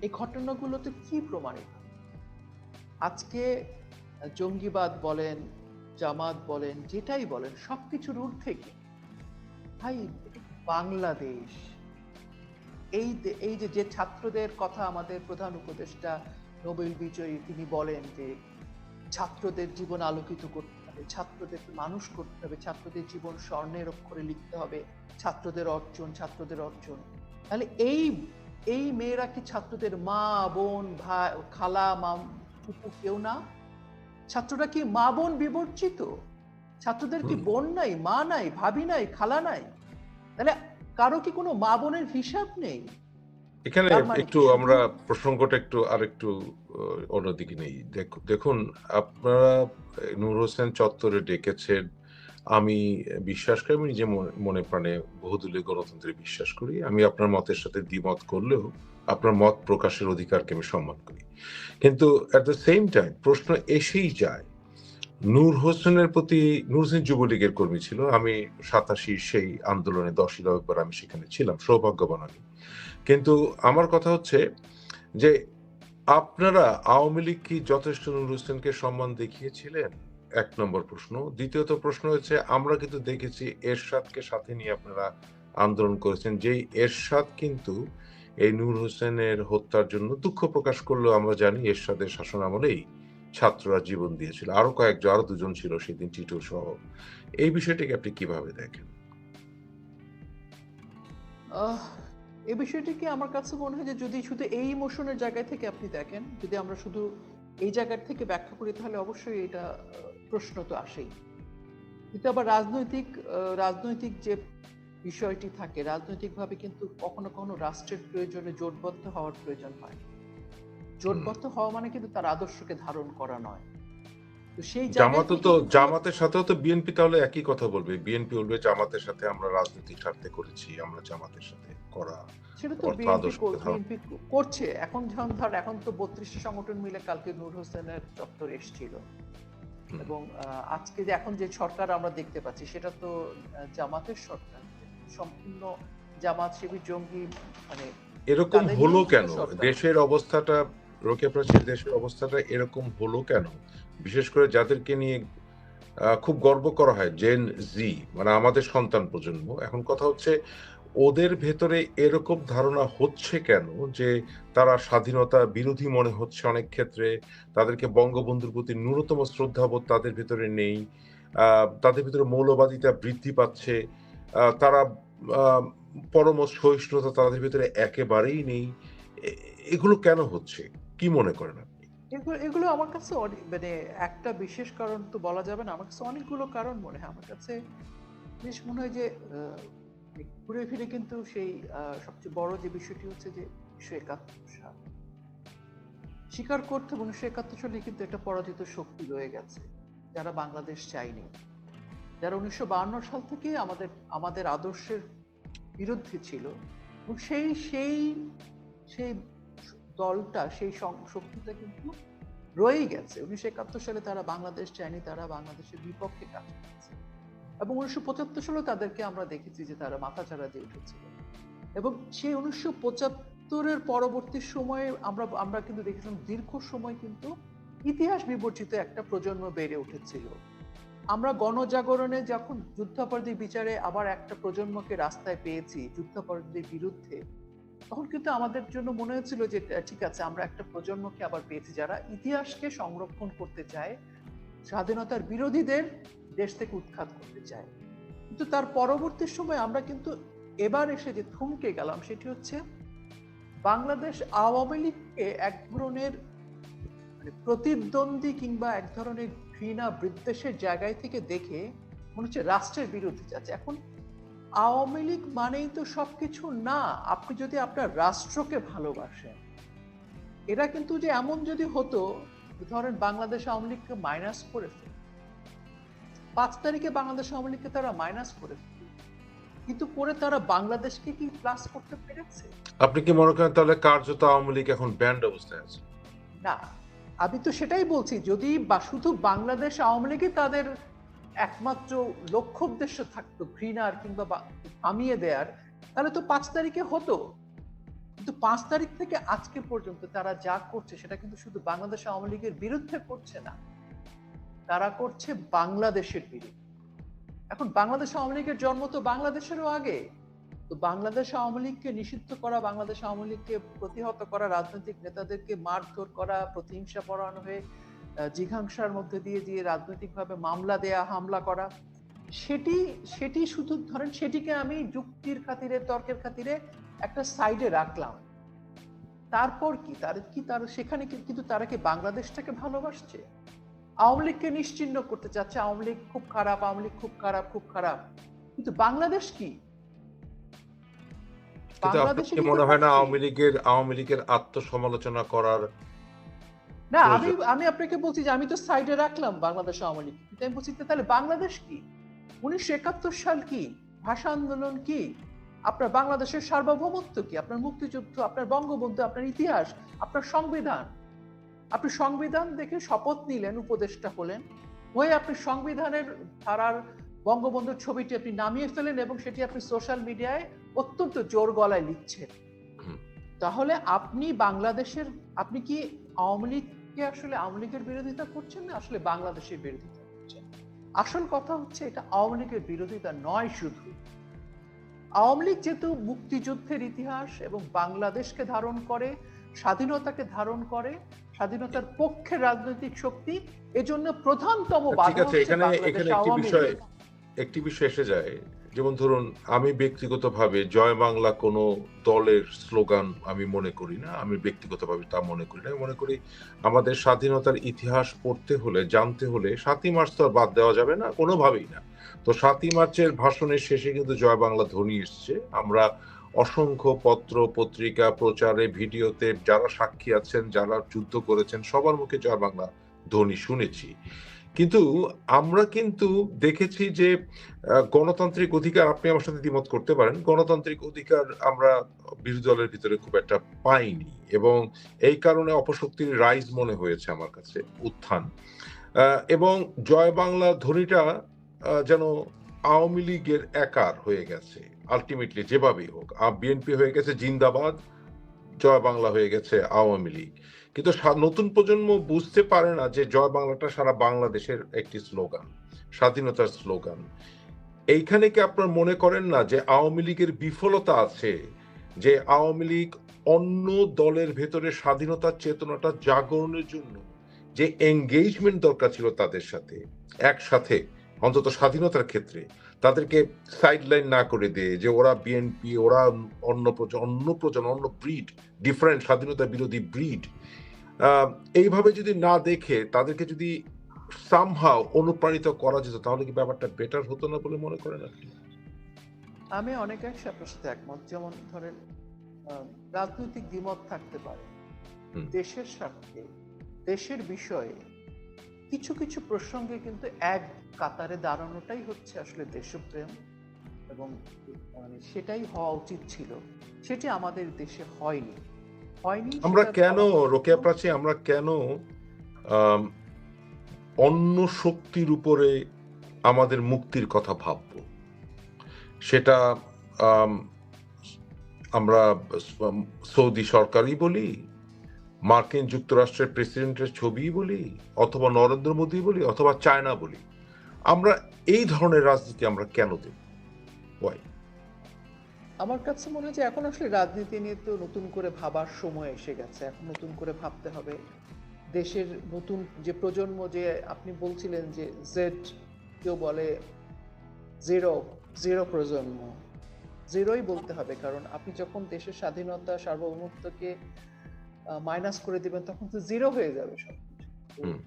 এই ঘটনাগুলোতে কি প্রমাণিত? আজকে জঙ্গিবাদ বলেন, জামাত বলেন, যেটাই বলেন, সবকিছুর ঊর্ধ্বে কি ভাই বাংলাদেশ। এই যে ছাত্রদের কথা আমাদের প্রধান উপদেষ্টা নোবেল বিজয়ী তিনি বলেন যে ছাত্রদের জীবন আলোকিত করতে হবে, ছাত্রদেরকে মানুষ করতে হবে, ছাত্রদের জীবন স্বর্ণের অক্ষরে লিখতে হবে, ছাত্রদের অর্জন। তাহলে এই মেয়েরা কি ছাত্রদের মা, বোন, ভাই, খালা, ফুপু কেউ না? ছাত্ররা কি মা বোন বিবর্জিত? ছাত্রদের কি বোন নাই, মা নাই, ভাবি নাই, খালা নাই? তাহলে কারো কি কোনো মা বোনের হিসাব নেই? এখানে তার মানে একটু কি শুধু আমরা প্রসঙ্গটা আরেকটু অন্যদিকে নেই। দেখুন, আপনারা নূর হোসেন চত্বরে ডেকেছেন। আমি বিশ্বাস করি, আমি নিজে মনে প্রাণে বহুদলীয় গণতন্ত্রে বিশ্বাস করি। আমি আপনার মতের সাথে দ্বিমত করলেও আপনার মত প্রকাশের অধিকারকে আমি সম্মান করি। কিন্তু এট দ্য সেম টাইম প্রশ্ন এসেই যায়, নূর হোসেনের প্রতি, নূর হোসেন যুবলীগের কর্মী ছিল। আমি 87 সেই আন্দোলনে 10ই নভেম্বর আমি সেখানে ছিলাম, সৌভাগ্যবান আমি। কিন্তু আমার কথা হচ্ছে যে আপনারা আওয়ামী লীগ কি যথেষ্ট নূর হোসেনকে সম্মান দেখিয়েছিলেন? ১ নম্বর প্রশ্ন। দ্বিতীয়ত প্রশ্ন হচ্ছে, আমরা কিন্তু দেখেছি এরশাদকে সাথে নিয়ে আপনারা আন্দোলন করেছেন। যেই এরশাদ কিন্তু এই নূর হোসেনের হত্যার জন্য দুঃখ প্রকাশ করলেও আমরা জানি এরশাদের শাসনামলেই ছাত্ররা জীবন দিয়েছিল। আরো ২ জন ছিল সেদিন, টিটু সহ। এই বিষয়টাকে আপনি কিভাবে দেখেন? আহ এই বিষয়টিকে আমার কাছে মনে হয় যে যদি শুধু এই ইমোশনের জায়গা থেকে আপনি দেখেন, যদি আমরা শুধু এই জায়গা থেকে ব্যাখ্যা করি, তাহলে অবশ্যই এটা প্রশ্ন তো আসেই। কিন্তু আবার রাজনৈতিক যে বিষয়টি থাকে, রাজনৈতিকভাবে কিন্তু কখনো কখনো রাষ্ট্রের প্রয়োজনে জোটবদ্ধ হওয়ার প্রয়োজন হয়। জোটবদ্ধ হওয়া মানে কিন্তু তার আদর্শকে ধারণ করা নয়। তো সেই জায়গায় থেকে কিন্তু জামাতের সাথেও তো বিএনপি তাহলে একই কথা বলবে। বিএনপি বলবে জামাতের সাথে আমরা রাজনৈতিক স্বার্থে করেছি, আমরা জামাতের সাথে করা সেটা তো অর্থ আদর্শকে ধারণ। বিএনপি করছে। এখন তো 32টা সংগঠন মিলে কালকে নূর হোসেনের চত্বর এসেছিল। হুম। এবং আজকে যে এখন যে সরকার আমরা দেখতে পাচ্ছি, সেটা তো জামাতের সরকার, সম্পূর্ণ জামাত শিবির জঙ্গি, মানে এরকম তাদের হলো নিয়ন্ত্রিত কেন? সরকার। দেশের অবস্থাটা, রোকেয়া প্রাচীর দেশের অবস্থাটা এরকম হলো কেন? বিশেষ করে যাদেরকে নিয়ে খুব গর্ব করা হয়, জেন জি, মানে আমাদের সন্তান প্রজন্ম। এখন কথা হচ্ছে, ওদের ভেতরে এরকম ধারণা হচ্ছে কেন যে তারা স্বাধীনতা বিরোধী মনে হচ্ছে অনেক ক্ষেত্রে, তাদেরকে বঙ্গবন্ধুর প্রতি ন্যূনতম শ্রদ্ধাবোধ তাদের ভেতরে নেই, তাদের ভিতরে মৌলবাদিতা বৃদ্ধি পাচ্ছে, তারা পরম সহিষ্ণুতা তাদের ভিতরে একেবারেই নেই। এগুলো কেন হচ্ছে, কি মনে করেন আপনি? এগুলো আমার কাছে মানে একটা বিশেষ কারণ তো বলা যাবে না, আমার কাছে অনেকগুলো কারণ মনে হয়। আমার কাছে বেশ মনে হয় যে ঘুরে ফিরে কিন্তু সেই সবচেয়ে বড় যে বিষয়টি হচ্ছে যে 1971 সাল স্বীকার করতে, 1971 সালে কিন্তু একটা পরাজিত শক্তি রয়ে গেছে, যারা বাংলাদেশ চায়নি, যারা 1952 সাল থেকে আমাদের আদর্শের বিরুদ্ধে ছিল। এবং সেই সেই দলটা, সেই শক্তিটা কিন্তু রয়েই গেছে। 1971 সালে তারা বাংলাদেশ চায়নি, তারা বাংলাদেশের বিপক্ষে কাজ করেছে। এবং 1975 সালেও তাদেরকে আমরা দেখেছি যে তারা মাথাচাড়া দিয়ে উঠেছিল। এবং সেই 1975-এর পরবর্তী সময়ে আমরা কিন্তু দেখেছিলাম দীর্ঘ সময় কিন্তু ইতিহাস বিবর্জিত একটা প্রজন্ম বেড়ে উঠেছিল। আমরা গণজাগরণে যখন যুদ্ধাপরাধীর বিচারে আবার একটা প্রজন্মকে রাস্তায় পেয়েছি যুদ্ধাপরাধীদের বিরুদ্ধে, তখন কিন্তু আমাদের জন্য মনে হচ্ছিল যে ঠিক আছে, আমরা একটা প্রজন্মকে আবার পেয়েছি যারা ইতিহাসকে সংরক্ষণ করতে চায়, স্বাধীনতার বিরোধীদের দেশ থেকে উৎখাত করতে চায়। কিন্তু তার পরবর্তী সময় আমরা কিন্তু এবার এসে যে থমকে গেলাম, সেটি হচ্ছে বাংলাদেশ আওয়ামী লীগকে এক ধরনের মানে প্রতিদ্বন্দ্বী কিংবা এক ধরনের ঘৃণা বিদ্বেষের জায়গায় থেকে দেখে মনে হচ্ছে রাষ্ট্রের বিরুদ্ধে যাচ্ছে। এখন আওয়ামী লীগ মানেই তো সবকিছু না। আপনি যদি আপনার রাষ্ট্রকে ভালোবাসেন, এরা কিন্তু যে এমন যদি হতো, ধরেন বাংলাদেশ আওয়ামী লীগকে মাইনাস করে ফেলে, 5 তারিখে বাংলাদেশ আওয়ামী লীগকে তারা মাইনাস করে ফেলে, কিন্তু করে তারা বাংলাদেশকে কি প্লাস করতে পেরেছে? আপনি কি মনে করেন তাহলে কার্যত আওয়ামী লীগ এখন ব্যান্ড অবস্থায় আছে? না। আমি তো সেটাই বলছি, যদি বা শুধু বাংলাদেশ আওয়ামী লীগই তাদের একমাত্র লক্ষ্য উদ্দেশ্য থাকতো ঘৃণার কিংবা থামিয়ে দেয়ার, তাহলে তো 5 তারিখে হতো। কিন্তু 5 তারিখ থেকে আজকে পর্যন্ত তারা যা করছে সেটা কিন্তু শুধু বাংলাদেশ আওয়ামী লীগের বিরুদ্ধে করছে না, তারা করছে বাংলাদেশের বিরুদ্ধে। এখন বাংলাদেশ আওয়ামী লীগের জন্ম তো বাংলাদেশেরও আগে। তো বাংলাদেশ আওয়ামী লীগকে নিষিদ্ধ করা, বাংলাদেশ আওয়ামী লীগকে প্রতিহত করা, রাজনৈতিক নেতাদেরকে মারধর করা, প্রতিহিংসা পরায়ণ হয়ে জিঘাংসার মধ্যে দিয়ে দিয়ে রাজনৈতিকভাবে মামলা দেয়া, হামলা করা, সেটি সেটি শুধু ধরেন সেটিকে আমি যুক্তির খাতিরে, তর্কের খাতিরে একটা সাইডে রাখলাম। তারপর তার সেখানে কিন্তু তারা কি বাংলাদেশটাকে ভালোবাসছে? আওয়ামী লীগকে নিশ্চিহ্ন করতে চাচ্ছে, আওয়ামী লীগ খুব খারাপ, আওয়ামী লীগ খুব খারাপ, খুব খারাপ। কিন্তু বাংলাদেশ কি? কিন্তু আপনার বাংলাদেশে কি কি মনে কোনো হয় না আছে? আওয়ামী লীগের আত্মসমালোচনা করার না, আমি প্রয়োজন? আমি আপনাকে বলছি যে আমি তো সাইডে রাখলাম বাংলাদেশ আওয়ামী লীগ, কিন্তু আমি বলছি তাহলে বাংলাদেশ কি? 1971 সাল কি? ভাষা আন্দোলন কি? আপনার বাংলাদেশের সার্বভৌমত্ব কি? আপনার মুক্তিযুদ্ধ, আপনার বঙ্গবন্ধু, আপনার ইতিহাস, আপনার সংবিধান। আপনি সংবিধান দেখে শপথ নিলেন, উপদেষ্টা হলেন, হয়ে আপনি সংবিধানের ধারার বঙ্গবন্ধুর ছবিটি আপনি নামিয়ে ফেলেন এবং সেটি আপনি সোশ্যাল মিডিয়ায় অত্যন্ত জোর গলায় লিখছেন। হুম। তাহলে আপনি কি আওয়ামী লীগকে আসলে আওয়ামী লীগের বিরোধিতা করছেন, না আসলে বাংলাদেশের বিরোধিতা করছেন? আসল কথা হচ্ছে এটা আওয়ামী লীগের বিরোধিতা নয় শুধু। আওয়ামী লীগ যেহেতু মুক্তিযুদ্ধের ইতিহাস এবং বাংলাদেশকে ধারণ করে, স্বাধীনতাকে ধারণ করে, স্বাধীনতার পক্ষের রাজনৈতিক শক্তি, এজন্য প্রধানতম ঠিক বাধা আছে, হচ্ছে এখানে বাংলাদেশ এখানে আওয়ামী লীগ। একটি বিষয় এসে যায়। যেমন ধরুন, আমি ব্যক্তিগতভাবে জয় বাংলা কোনো দলের স্লোগান আমি মনে করি না। আমি ব্যক্তিগতভাবে তা মনে করি না। আমি মনে করি আমাদের স্বাধীনতার ইতিহাস পড়তে হলে, জানতে হলে ৭ই মার্চ তো আর বাদ দেওয়া যাবে না, কোনোভাবেই না। তো ৭ই মার্চের ভাষণের শেষে কিন্তু জয় বাংলা ধ্বনি এসছে। আমরা অসংখ্য পত্র, পত্রিকা, প্রচারে, ভিডিওতে যারা সাক্ষী আছেন, যারা যুদ্ধ করেছেন, সবার মুখে জয় বাংলা ধ্বনি শুনেছি। কিন্তু আমরা কিন্তু দেখেছি যে গণতান্ত্রিক অধিকার, আপনি আমার সাথে দ্বিমত করতে পারেন, গণতান্ত্রিক অধিকার আমরা বিরোধী দলের ভিতরে খুব একটা পাইনি, এবং এই কারণে অপশক্তির রাইজ মনে হয়েছে আমার কাছে, উত্থান। এবং জয় বাংলা ধ্বনিটা যেন আওয়ামী লীগের একার হয়ে গেছে আলটিমেটলি, যেভাবেই হোক। বিএনপি হয়ে গেছে জিন্দাবাদ, জয় বাংলা হয়ে গেছে আওয়ামী লীগ। কিন্তু নতুন প্রজন্ম বুঝতে পারে না যে জয় বাংলাটা সারা বাংলাদেশের একটি স্লোগান, স্বাধীনতার স্লোগান। এইখানে কি আপনার মনে করেন না যে আওয়ামী লীগের বিফলতা আছে, যে আওয়ামী লীগ অন্য দলের ভেতরে স্বাধীনতার চেতনাটা জাগরণের জন্য যে এঙ্গেজমেন্ট দরকার ছিল তাদের সাথে, একসাথে অন্তত স্বাধীনতার ক্ষেত্রে, তাদেরকে সাইডলাইন না করে দিয়ে যে ওরা বিএনপি, ওরা অন্য ব্রিড, ডিফারেন্ট স্বাধীনতা বিরোধী ব্রিড, এইভাবে যদি না দেখে তাদেরকে যদি সামহাও অনুপ্রাণিত করা যেত, তাহলে কি ব্যাপারটা বেটার হতো না বলে মনে করেন আপনি? আমি অনেকাংশে আপনার সাথে একমত। যেমন ধরেন, রাজনৈতিক দ্বিমত থাকতে পারে, হুম। দেশের স্বার্থে, দেশের বিষয়ে কিছু কিছু প্রসঙ্গে কিন্তু এক কাতারে দাঁড়ানোটাই হচ্ছে আসলে দেশপ্রেম, এবং মানে সেটাই হওয়া উচিত ছিল। সেটি আমাদের দেশে হয়নি। আমরা সেটার কেন, ফলাফল রোকেয়া হলো প্রাচী, আমরা কেন আম, অন্য শক্তির উপরে আমাদের মুক্তির কথা ভাববো? সেটা আম, আমরা সৌদি সরকারই বলি, মার্কিন যুক্তরাষ্ট্রের প্রেসিডেন্টের ছবি বলি, অথবা নরেন্দ্র মোদী বলি, অথবা চায়না বলি, আমরা এই ধরনের রাজনীতি আমরা কেন দেব? Why? আমার কাছে মনে হয় যে এখন আসলে রাজনীতি নিয়ে তো নতুন করে ভাবার সময় এসে গেছে। এখন নতুন করে ভাবতে হবে। দেশের নতুন যে প্রজন্ম, যে আপনি বলছিলেন যে জেড, কেউ বলে জিরো, জিরো প্রজন্ম, জিরোই বলতে হবে। কারণ আপনি যখন দেশের স্বাধীনতা, সার্বভৌমত্বকে মাইনাস করে দিবেন, তখন তো জিরো হয়ে যাবে সবকিছু। তো হুম।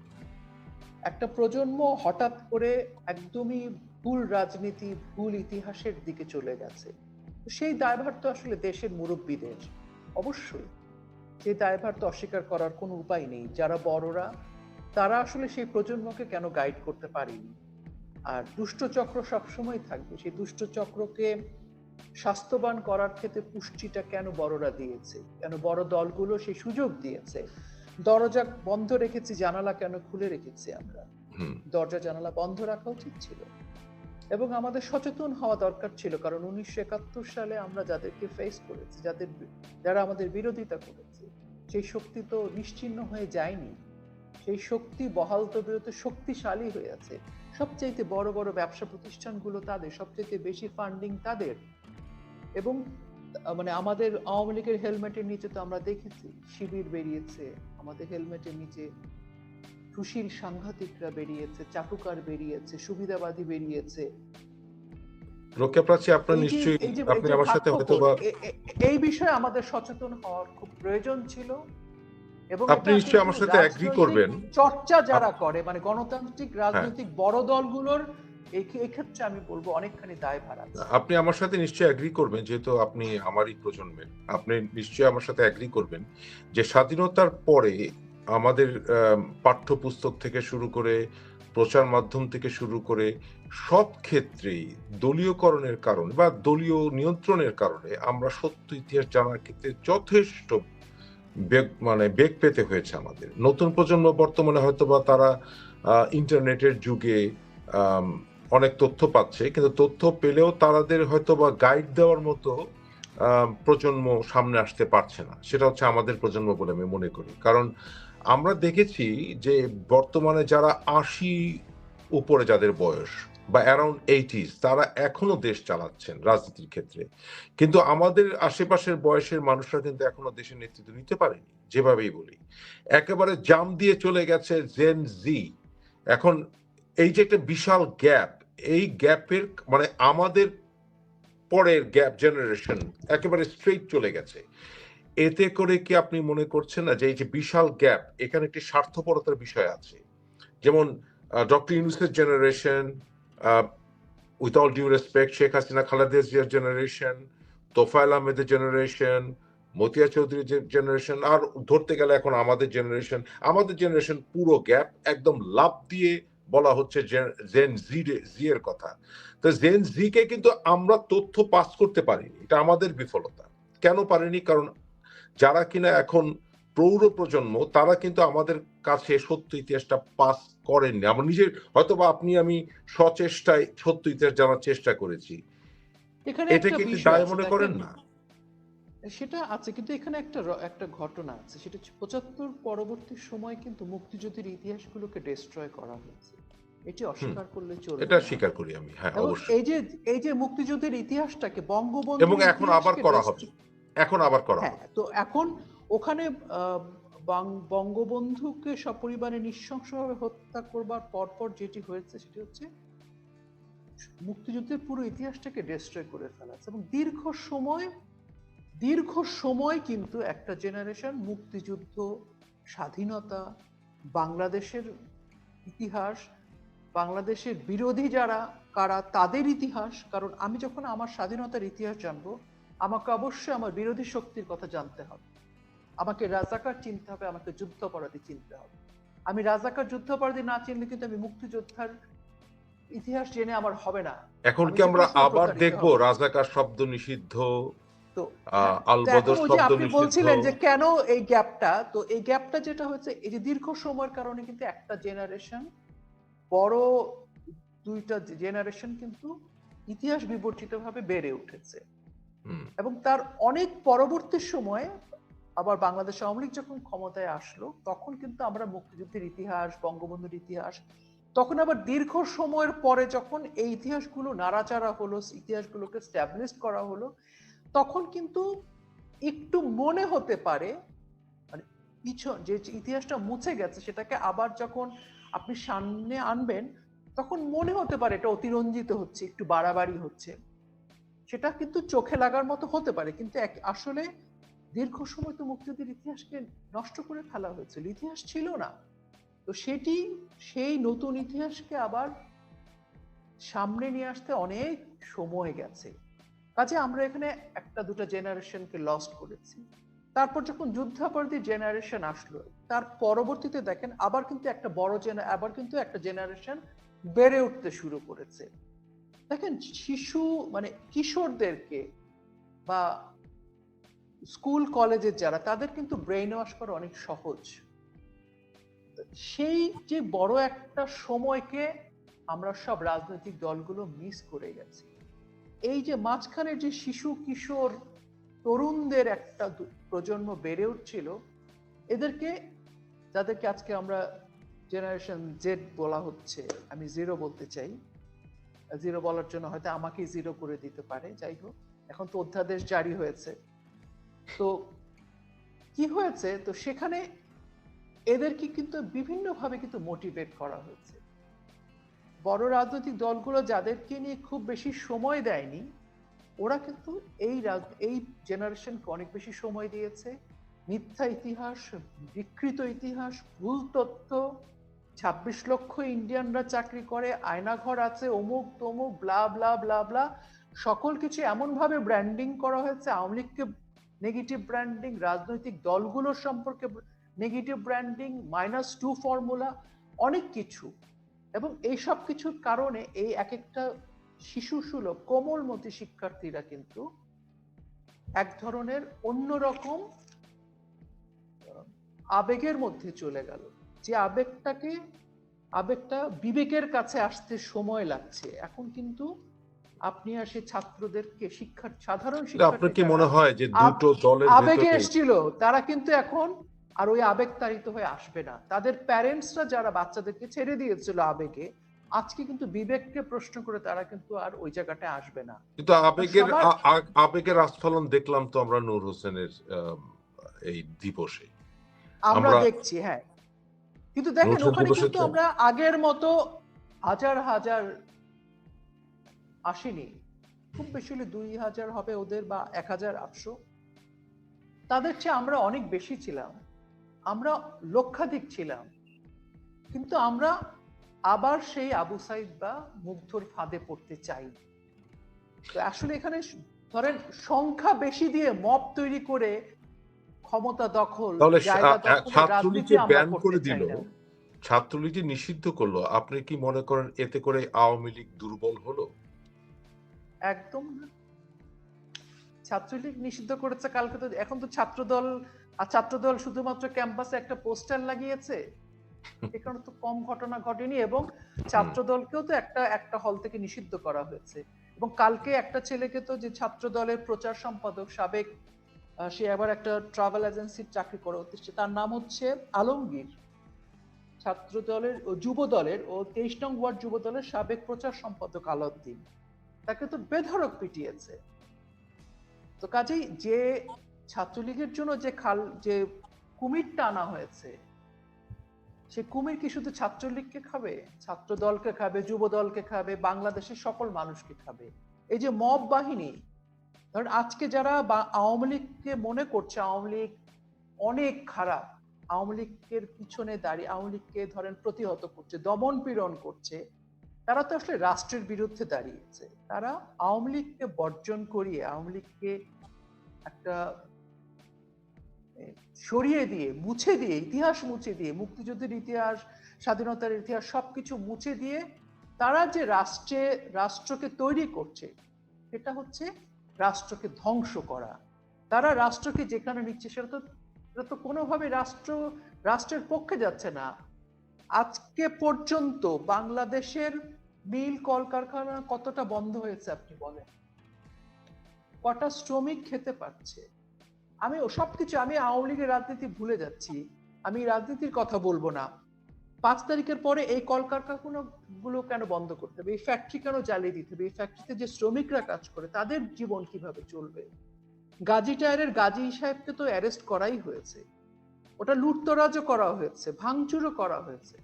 একটা প্রজন্ম হঠাৎ করে একদমই ভুল রাজনীতি, ভুল ইতিহাসের দিকে চলে গেছে। তো সেই দায়ভার তো আসলে দেশের মুরব্বীদের, অবশ্যই সেই দায়ভার তো অস্বীকার করার কোনো উপায় নেই। যারা বড়রা, তারা আসলে সেই প্রজন্মকে কেন গাইড করতে পারেনি। আর দুষ্ট চক্র সবসময় থাকবে। সেই দুষ্ট চক্রকে স্বাস্থ্যবান করার ক্ষেত্রে পুষ্টিটা কেন বড়রা দিয়েছে, কেন বড় দলগুলো সেই সুযোগ দিয়েছে। দরজা বন্ধ রেখেছি, জানালা কেন খুলে রেখেছি আমরা? হুম। দরজা জানালা বন্ধ রাখা উচিত ছিল, এবং আমাদের সচেতন হওয়া দরকার ছিল। কারণ 1971 সালে আমরা যাদেরকে ফেস করেছি, যারা আমাদের বিরোধিতা করেছে, সেই শক্তি তো নিশ্চিহ্ন হয়ে যায়নি। সেই শক্তি বহাল তবিয়তে শক্তিশালী হয়ে আছে। সবচাইতে বড় বড় ব্যবসা প্রতিষ্ঠানগুলো তাদের, সবচাইতে বেশি ফান্ডিং তাদের। এবং মানে আমাদের আওয়ামী লীগের হেলমেটের নিচে তো আমরা দেখেছি শিবির বেরিয়েছে, আমাদের হেলমেটের নিচে সুশীল সাংঘাতিকরা বেরিয়েছে, চাটুকার বেরিয়েছে, সুবিধাবাদী বেরিয়েছে। রোকেয়া প্রাচী, আপনার এই যে নিশ্চয়ই, এই যে এই আপনি যে আমার সাথে হয়তো পার্থক্য, বা এই বিষয়ে আমাদের সচেতন হওয়ার খুব প্রয়োজন ছিল। এবং আপনি এটা নিশ্চয়ই কিন্তু আমার সাথে এগ্রি রাজনৈতিক করবেন। চর্চা যারা আপ- করে, মানে গণতান্ত্রিক হ্যাঁ, রাজনৈতিক বড় দলগুলোর এই ক্ষেত্রে আমি বলবো অনেকখানি দায়ভার আছে। আপনি আমার সাথে নিশ্চয়ই এগ্রি করবেন, যেহেতু আপনি আমারই প্রজন্মের, আপনি নিশ্চয়ই আমার সাথে এগ্রি করবেন যে স্বাধীনতার পরে আমাদের পাঠ্যপুস্তক থেকে শুরু করে প্রচার মাধ্যম থেকে শুরু করে সব ক্ষেত্রেই দলীয়করণের কারণে বা দলীয় নিয়ন্ত্রণের কারণে আমরা সত্য ইতিহাস জানার ক্ষেত্রে যথেষ্ট বেগ পেতে হয়েছে আমাদের। নতুন প্রজন্ম বর্তমানে হয়তো বা তারা ইন্টারনেটের যুগে আম, অনেক তথ্য পাচ্ছে, কিন্তু তথ্য পেলেও তাদের হয়তো বা গাইড দেওয়ার মতো প্রজন্ম সামনে আসতে পারছে না। সেটা হচ্ছে আমাদের প্রজন্ম বলে আমি মনে করি। কারণ আমরা দেখেছি যে বর্তমানে যারা ৮০ উপরে যাদের বয়স বা অ্যারাউন্ড 80s, তারা এখনো দেশ চালাচ্ছেন রাজনীতির ক্ষেত্রে, কিন্তু আমাদের আশেপাশের বয়সের মানুষরা কিন্তু এখনো দেশের নেতৃত্ব নিতে পারেনি। যেভাবেই বলি, একেবারে জাম দিয়ে চলে গেছে জেন জি। এখন এই যে একটা বিশাল গ্যাপ, এই গ্যাপের মানে আমাদের পরের গ্যাপ জেনারেশন একেবারে স্ট্রেইট চলে গেছে। এতে করে কি আপনি মনে করছেন না যে এই যে বিশাল গ্যাপ, এখানে একটি স্বার্থপরতার বিষয় আছে? যেমন ডক্টর ইউনূসের generation, with all due respect, Sheikh Hasina Khaleda জিয়ার জেনারেশন, তোফায়েল আহমেদের জেনারেশন, মতিয়া চৌধুরীর জেনারেশন, আর ধরতে গেলে এখন আমাদের জেনারেশন পুরো গ্যাপ একদম লাফ দিয়ে বলা হচ্ছে জেন জি এর কথা। তো জেন জি কে কিন্তু আমরা তথ্য পাস করতে পারিনি, এটা আমাদের বিফলতা। কেন পারিনি? কারণ যারা কিনা এখন প্রৌঢ় প্রজন্ম, তারা কিন্তু আমাদের কাছে সত্য ইতিহাসটা পাস করেননি। আমার নিজের হয়তো বা আমি সচেষ্টায় সত্য ইতিহাস জানার চেষ্টা করেছি। এখানে একটা এটাকে একটি বিষয় দায় আছে মনে দেখেন, করেন না? সেটা আছে, কিন্তু এখানে একটা ঘটনা আছে, সেটা হচ্ছে ৭৫ পরবর্তী সময় কিন্তু মুক্তিযুদ্ধের ইতিহাসগুলোকে ডেস্ট্রয় করা হয়েছে। এটি হুম, অস্বীকার করলে চলবে এটা না। স্বীকার করি আমি, হ্যাঁ এবং অবশ্যই। এই যে মুক্তিযুদ্ধের ইতিহাসটাকে, এবং বঙ্গবন্ধুর এখন আবার ইতিহাসকে করা হবে, এখন আবার করা হ্যাঁ, হবে। তো এখন ওখানে বঙ্গবন্ধুকে সপরিবারে নৃশংসভাবে হত্যা করবার পরপর যেটি হয়েছে সেটি হচ্ছে মুক্তিযুদ্ধের পুরো ইতিহাসটাকে ডেস্ট্রয় করে ফেলা হয়েছে। এবং দীর্ঘ সময় কিন্তু একটা জেনারেশন মুক্তিযুদ্ধ, স্বাধীনতা, বাংলাদেশের ইতিহাস, বাংলাদেশের বিরোধী যারা কারা তাদের ইতিহাস, কারণ আমি যখন আমার স্বাধীনতার ইতিহাস জানবো, আমাকে অবশ্যই আমার বিরোধী শক্তির কথা জানতে হবে, আমাকে রাজাকার চিনতে হবে, আমাকে যুদ্ধাপরাধী চিনতে হবে। আমি রাজাকার যুদ্ধাপরাধী না চিনলে কিন্তু আমি মুক্তিযোদ্ধার ইতিহাস জেনে আমার হবে না, এখন আমি কি আমরা সেটাও আবার প্রতারিত দেখব হব। রাজাকার শব্দ নিষিদ্ধ, তো হ্যাঁ, তো এখন আলবদর ওই যে শব্দ আপনি নিষিদ্ধ? বলছিলেন যে কেন এই গ্যাপটা, তো এই গ্যাপটা যেটা হচ্ছে এই যে দীর্ঘ সময়ের কারণে কিন্তু একটা জেনারেশন, বড় দুইটা জেনারেশন কিন্তু ইতিহাস বিবর্জিত ভাবে বেড়ে উঠেছে। হুম, এবং তার অনেক পরবর্তী সময়ে আবার বাংলাদেশ আওয়ামী লীগ যখন ক্ষমতায় আসলো, তখন কিন্তু আমরা মুক্তিযুদ্ধের ইতিহাস, বঙ্গবন্ধুর ইতিহাস, তখন আবার দীর্ঘ সময়ের পরে যখন এই ইতিহাসগুলো নাড়াচাড়া হলো, ইতিহাসগুলোকে স্ট্যাবলিশ করা হলো, তখন কিন্তু একটু মনে হতে পারে, মানে পিছন যে ইতিহাসটা মুছে গেছে সেটাকে আবার যখন আপনি সামনে আনবেন, তখন মনে হতে পারে এটা অতিরঞ্জিত হচ্ছে, একটু বাড়াবাড়ি হচ্ছে। সেটা কিন্তু চোখে লাগার মতো হতে পারে, কিন্তু আসলে দীর্ঘ সময় তো মুক্তিযুদ্ধের ইতিহাসকে নষ্ট করে ফেলা হয়েছিল, ইতিহাস ছিল না। তো সেই নতুন ইতিহাসকে আবার সামনে নিয়ে আসতে অনেক সময় গেছে। কাজে আমরা এখানে একটা দুটা জেনারেশনকে লস্ট করেছি। তারপর যখন যুদ্ধাপরাধী জেনারেশন আসলো, তার পরবর্তীতে দেখেন আবার কিন্তু একটা জেনারেশন বেড়ে উঠতে শুরু করেছে। দেখেন, শিশু মানে কিশোরদেরকে বা স্কুল কলেজের যারা, তাদের কিন্তু ব্রেইন ওয়াশ করা অনেক সহজ। সেই যে বড় একটা সময়কে আমরা সব রাজনৈতিক দলগুলো মিস করে গেছি। এই যে মাঝখানে যে শিশু কিশোর তরুণদের একটা প্রজন্ম বেড়ে উঠছিল, এদেরকে, যাদেরকে আজকে আমরা জেনারেশন জেড বলা হচ্ছে, আমি জিরো বলতে চাই, জিরো বলার জন্য হয়তো আমাকেই জিরো করে দিতে পারে, যাই হোক, এখন তো অধ্যাদেশ জারি হয়েছে। তো কি হয়েছে, তো সেখানে এদেরকে কিন্তু বিভিন্নভাবে কিন্তু মোটিভেট করা হয়েছে। বড় রাজনৈতিক দলগুলো যাদেরকে নিয়ে খুব বেশি সময় দেয়নি, ওরা কিন্তু এই জেনারেশনকে অনেক বেশি সময় দিয়েছে। মিথ্যা ইতিহাস, বিকৃত ইতিহাস, ভুল তথ্য, 26 লক্ষ ইন্ডিয়ানরা চাকরি করে, আয়নাঘর আছে, অমুক তমুক, ব্লা ব্লা ব্লা ব্লা, সকল কিছু এমন ভাবে ব্র্যান্ডিং করা হয়েছে। আওয়ামী লীগকে নেগেটিভ ব্র্যান্ডিং, রাজনৈতিক দলগুলোর সম্পর্কে নেগেটিভ ব্র্যান্ডিং, -2 ফর্মুলা, অনেক কিছু। এবং এই সব কিছুর কারণে এই এক একটা শিশু সুলভ কোমলমতি শিক্ষার্থীরা কিন্তু এক ধরনের অন্যরকম আবেগের মধ্যে চলে গেল, যে আবেগটা বিবেকের কাছে আসতে সময় লাগছে। এখন কিন্তু আপনি আর সেই ছাত্রদেরকে সাধারণ আপনার শিক্ষার্থী কি যারা মনে হয় যে দুটো দলের আবেগে ভেতরে এসেছিল, তারা কিন্তু এখন আর ওই আবেগতাড়িত হয়ে আসবে না। তাদের প্যারেন্টসরা যারা বাচ্চাদেরকে ছেড়ে দিয়েছিল আবেগে, আজকে কিন্তু বিবেককে প্রশ্ন করে তারা কিন্তু আর ওই জায়গাটায় আসবে না। কিন্তু সবার আবেগের আস্ফালন দেখলাম তো আমরা নূর হোসেনের এই দিবসে। আমরা আমরা দেখছি, হ্যাঁ। কিন্তু নূর দেখেন হোসেন ওখানে দিবসে কিন্তু তো আমরা আগের মতো হাজার হাজার আসেনি, খুব বেশি হলে 2000 হবে ওদের, বা 1800। তাদের চেয়ে আমরা অনেক বেশি ছিলাম, আমরা লক্ষাধিক ছিলাম। কিন্তু আমরা আবার সেই আবু সাইদ বা মুগ্ধর ফাঁদে পড়তে চাই। তো আসলে এখানে ধরেন সংখ্যা বেশি দিয়ে মব তৈরি করে ক্ষমতা দখল, তাহলে জায়গা দখলের রাজনীতি ছাত্রলীগকে আমরা ব্যান করতে করে চাই দিল, না। ছাত্রলীগকে নিষিদ্ধ করলো, আপনি কি মনে করেন এতে করে আওয়ামী লীগ দুর্বল হলো? একদম না। ছাত্রলীগ নিষিদ্ধ করেছে কালকে, তো এখন তো ছাত্রদল, আর ছাত্রদল শুধুমাত্র ক্যাম্পাসে একটা পোস্টার লাগিয়েছে, এখানে তো কম ঘটনা ঘটেনি। এবং ছাত্রদলকেও তো একটা হল থেকে নিষিদ্ধ করা হয়েছে। এবং কালকে একটা ছেলেকে তো, যে ছাত্র দলের প্রচার সম্পাদক সাবেক, সে আবার একটা ট্রাভেল এজেন্সির চাকরি করে হচ্ছে, তার নাম হচ্ছে আলমগীর, ছাত্র দলের ও যুব দলের ও 23 নং ওয়ার্ড যুব দলের সাবেক প্রচার সম্পাদক আলাউদ্দিন, তাকে তো বেধড়ক পিটিয়েছে। তো কাজেই যে ছাত্রলীগের জন্য যে কুমিরটা আনা হয়েছে, সে কুমির কি শুধু ছাত্রলীগকে খাবে? ছাত্র দলকে খাবে, যুব দলকে খাবে, বাংলাদেশের সকল মানুষকে খাবে। এই যে মব বাহিনী, ধরেন আজকে যারা আওয়ামী লীগকে মনে করছে আওয়ামী লীগ অনেক খারাপ, আওয়ামী লীগের পিছনে দাঁড়িয়ে আওয়ামী লীগকে ধরেন প্রতিহত করছে, দমন পীড়ন করছে, তারা তো আসলে রাষ্ট্রের বিরুদ্ধে দাঁড়িয়েছে। তারা আওয়ামী লীগকে বর্জন করিয়ে, আওয়ামী লীগকে একটা সরিয়ে দিয়ে, মুছে দিয়ে, ইতিহাস মুছে দিয়ে, মুক্তিযুদ্ধের ইতিহাস, স্বাধীনতার ইতিহাস সবকিছু মুছে দিয়ে তারা যে রাষ্ট্রকে তৈরি করছে, সেটা হচ্ছে রাষ্ট্রকে ধ্বংস করা। তারা রাষ্ট্রকে যেখানে নিচ্ছে সেটা তো কোনোভাবে রাষ্ট্রের পক্ষে যাচ্ছে না। আজকে পর্যন্ত বাংলাদেশের মিল কলকারখানা কতটা বন্ধ হয়েছে আপনি বলেন? কটা শ্রমিক খেতে পারছে? আমি আওয়ামী লীগের রাজনীতি ভুলে যাচ্ছি, আমি রাজনীতির কথা বলবো না। 5 তারিখের পরে এই কলকারখানাগুলো কেন বন্ধ করতে হবে? এই ফ্যাক্টরি কেন জ্বালিয়ে দিতে হবে? এই ফ্যাক্টরিতে যে শ্রমিকরা কাজ করে তাদের জীবন কিভাবে চলবে? গাজী টায়ারের গাজী সাহেবকে তো অ্যারেস্ট করাই হয়েছে, ওটা লুটতরাজও করা হয়েছে, ভাঙচুরও করা হয়েছে।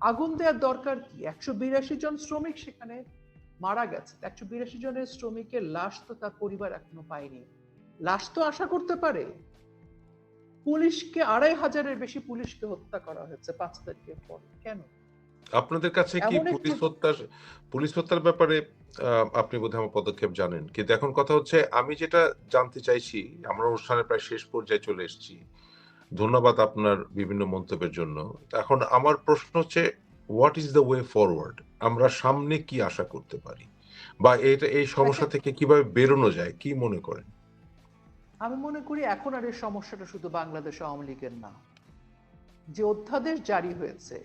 আগুন দেওয়ার দরকার কি? 182 জন শ্রমিক সেখানে মারা গেছে। 182 জনের শ্রমিকের লাশ তো তার পরিবার এখনো পায়নি। লাশ তো আশা করতে পারে। পুলিশকে 2500-এর বেশি পুলিশকে হত্যা করা হয়েছে 5 তারিখের পর। কেন? আপনাদের কাছে কি এমন একটি পুলিশ হত্যার ব্যাপারে আপনি বোধহয় আমার পদক্ষেপ জানেন, কিন্তু এখন কথা হচ্ছে আমি যেটা জানতে চাইছি, আমরা অনুষ্ঠানের প্রায় শেষ পর্যায়ে চলে এসেছি। ধন্যবাদ আপনার বিভিন্ন মন্তব্যের জন্য। এখন আমার প্রশ্ন হচ্ছে, what is the way forward? আমরা সামনে কি আশা করতে পারি, বা এই সমস্যা দেখেন, থেকে কিভাবে বেরোনো যায়, কি মনে করেন? আমি মনে করি এখন আর এই সমস্যাটা শুধু বাংলাদেশ আওয়ামী লীগের না। যে অধ্যাদেশ জারি হয়েছে,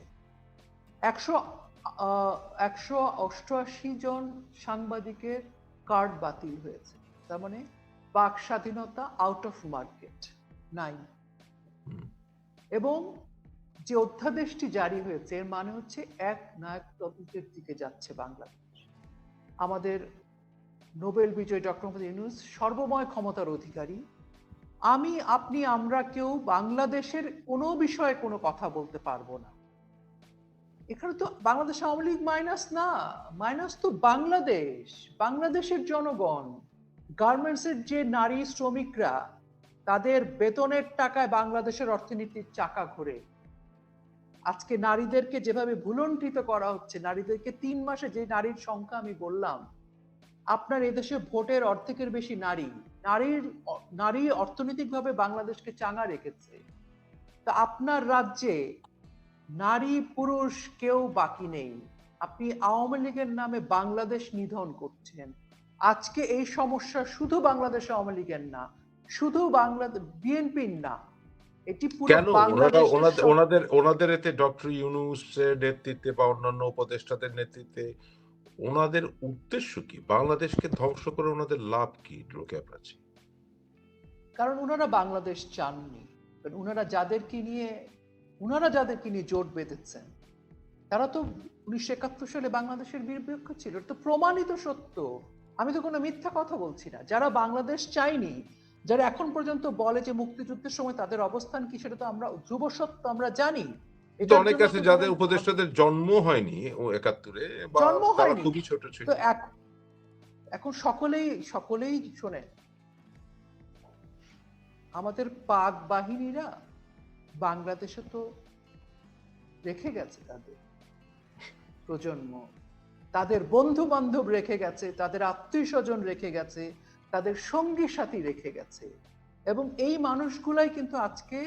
188 জন সাংবাদিকের কার্ড বাতিল হয়েছে, তার মানে বাক স্বাধীনতা আউট অফ মার্কেট নাই। এবং যে অধ্যাদেশটি জারি হয়েছে, এর মানে হচ্ছে এক নায়কতন্ত্রের দিকে যাচ্ছে বাংলাদেশ। আমাদের নোবেল বিজয়ী ডক্টর মোহাম্মদ ইউনূস সর্বময় ক্ষমতার অধিকারী, আমি, আপনি, আমরা কেউ বাংলাদেশের কোনো বিষয়ে কোনো কথা বলতে পারবো না। এখানে তো বাংলাদেশ আওয়ামী লীগ মাইনাস না, মাইনাস তো বাংলাদেশ, বাংলাদেশের জনগণ, গার্মেন্টসের যে নারী শ্রমিকরা, তাদের বেতনের টাকায় বাংলাদেশের অর্থনীতির চাকা ঘোরে। আজকে নারীদেরকে যেভাবে ভুলুণ্ঠিত করা হচ্ছে, নারীদেরকে 3 মাসে যে নারীর সংখ্যা আমি বললাম, আপনার এদেশে ভোটের অর্ধেকের বেশি নারী, নারী অর্থনৈতিকভাবে বাংলাদেশকে চাঙা রেখেছে। তা আপনার রাজ্যে নারী পুরুষ কেউ বাকি নেই। আপনি আওয়ামী লীগের নামে বাংলাদেশ নিধন করছেন। আজকে এই সমস্যা শুধু বাংলাদেশ আওয়ামী লীগের না, শুধু বাংলাদেশ বিএনপির না, এটি পুরো কেন ওনারা বাংলাদেশের ওনাদের ওনাদের ওনাদের এতে ডক্টর ইউনূসের নেতৃত্বে বা অন্যান্য উপদেষ্টাদের নেতৃত্বে ওনাদের উদ্দেশ্য কি? বাংলাদেশকে ধ্বংস করে ওনাদের লাভ কি? রোকেয়া প্রাচী, কারণ ওনারা বাংলাদেশ চাননি। কারণ ওনারা যাদেরকে নিয়ে জোট বেঁধেছেন, তারা তো 1971 সালে বাংলাদেশের বিপক্ষে ছিল। এটা তো প্রমাণিত সত্য। আমি তো কোনো মিথ্যা কথা বলছি না। যারা বাংলাদেশ চায়নি, যারা এখন পর্যন্ত বলে যে মুক্তিযুদ্ধের সময় তাদের অবস্থান কি, সেটা তো আমরা ধ্রুব সত্য, আমরা জানি। কিন্তু এটার অনেক জন্য আছে তো যাদের উপদেষ্টাদের জন্ম হয়নি ও 71-এ, বা জন্ম তারা হয়নি। খুবই ছোট ছিল। তো এখন সকলেই শোনেন, আমাদের পাক বাহিনীরা বাংলাদেশে তো রেখে গেছে তাদের প্রজন্ম, তাদের বন্ধু বান্ধব রেখে গেছে, তাদের আত্মীয় স্বজন রেখে গেছে, তাদের সঙ্গী সাথী রেখে গেছে। এবং এই মানুষগুলাই কিন্তু আজকে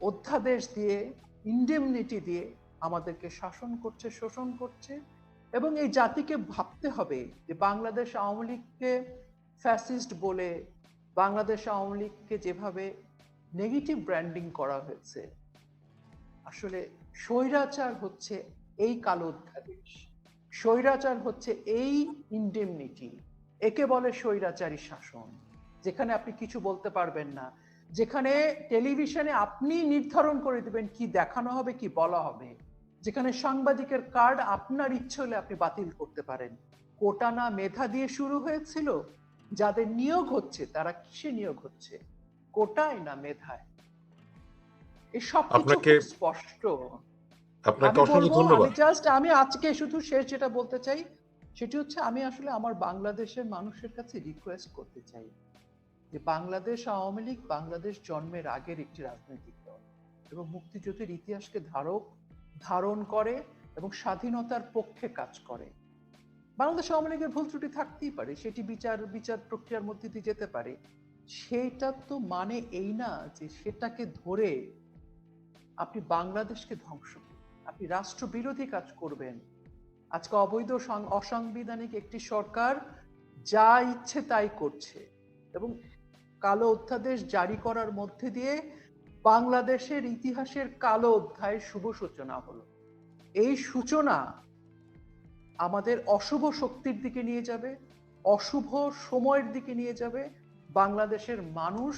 অধ্যাদেশ দিয়ে, ইন্ডেমনিটি দিয়ে আমাদেরকে শাসন করছে, শোষণ করছে। এবং এই জাতিকে ভাবতে হবে যে বাংলাদেশ আওয়ামী লীগকে ফ্যাসিস্ট বলে, বাংলাদেশ আওয়ামী লীগকে যেভাবে নেগেটিভ ব্র্যান্ডিং করা হয়েছে, আসলে স্বৈরাচার হচ্ছে এই কালো অধ্যাদেশ, স্বৈরাচার হচ্ছে এই ইন্ডেমনিটি, একে বলে স্বৈরাচারী শাসন, যেখানে আপনি কিছু বলতে পারবেন না, যেখানে টেলিভিশনে আপনি নির্ধারণ করে দিবেন কি দেখানো হবে, কি বলা হবে, যেখানে সাংবাদিকের কার্ড আপনার ইচ্ছে হলে আপনি বাতিল করতে পারেন। কোটা না মেধা দিয়ে শুরু হয়েছিল, যাদের নিয়োগ হচ্ছে তারা কিসে নিয়োগ হচ্ছে, কোটায় না মেধায়? এই সবকিছু আপনাকে খুব স্পষ্ট। আপনাকে আমি অসংখ্য বলবো, ধন্যবাদ। আমি আজকে শুধু শেষ যেটা বলতে চাই, সেটি হচ্ছে আমি আসলে আমার বাংলাদেশের মানুষের কাছে রিকোয়েস্ট করতে চাই যে বাংলাদেশ আওয়ামী লীগ বাংলাদেশ জন্মের আগের একটি রাজনৈতিক দল, এবং মুক্তিযুদ্ধের ইতিহাসকে ধারণ করে এবং স্বাধীনতার পক্ষে কাজ করে। বাংলাদেশ আওয়ামী লীগের ভুল ত্রুটি থাকতেই পারে, সেটি বিচার প্রক্রিয়ার মধ্যে দিয়ে যেতে পারে। সেইটা তো মানে এই না যে সেটাকে ধরে আপনি বাংলাদেশকে ধ্বংস করবেন, আপনি রাষ্ট্রবিরোধী কাজ করবেন। আজকে অবৈধ অসাংবিধানিক একটি সরকার যা ইচ্ছে তাই করছে, এবং কালো অধ্যাদেশ জারি করার মধ্যে দিয়ে বাংলাদেশের ইতিহাসের কালো অধ্যায়ের শুভ সূচনা হলো। এই সূচনা আমাদের অশুভ শক্তির দিকে নিয়ে যাবে, অশুভ সময়ের দিকে নিয়ে যাবে। বাংলাদেশের মানুষ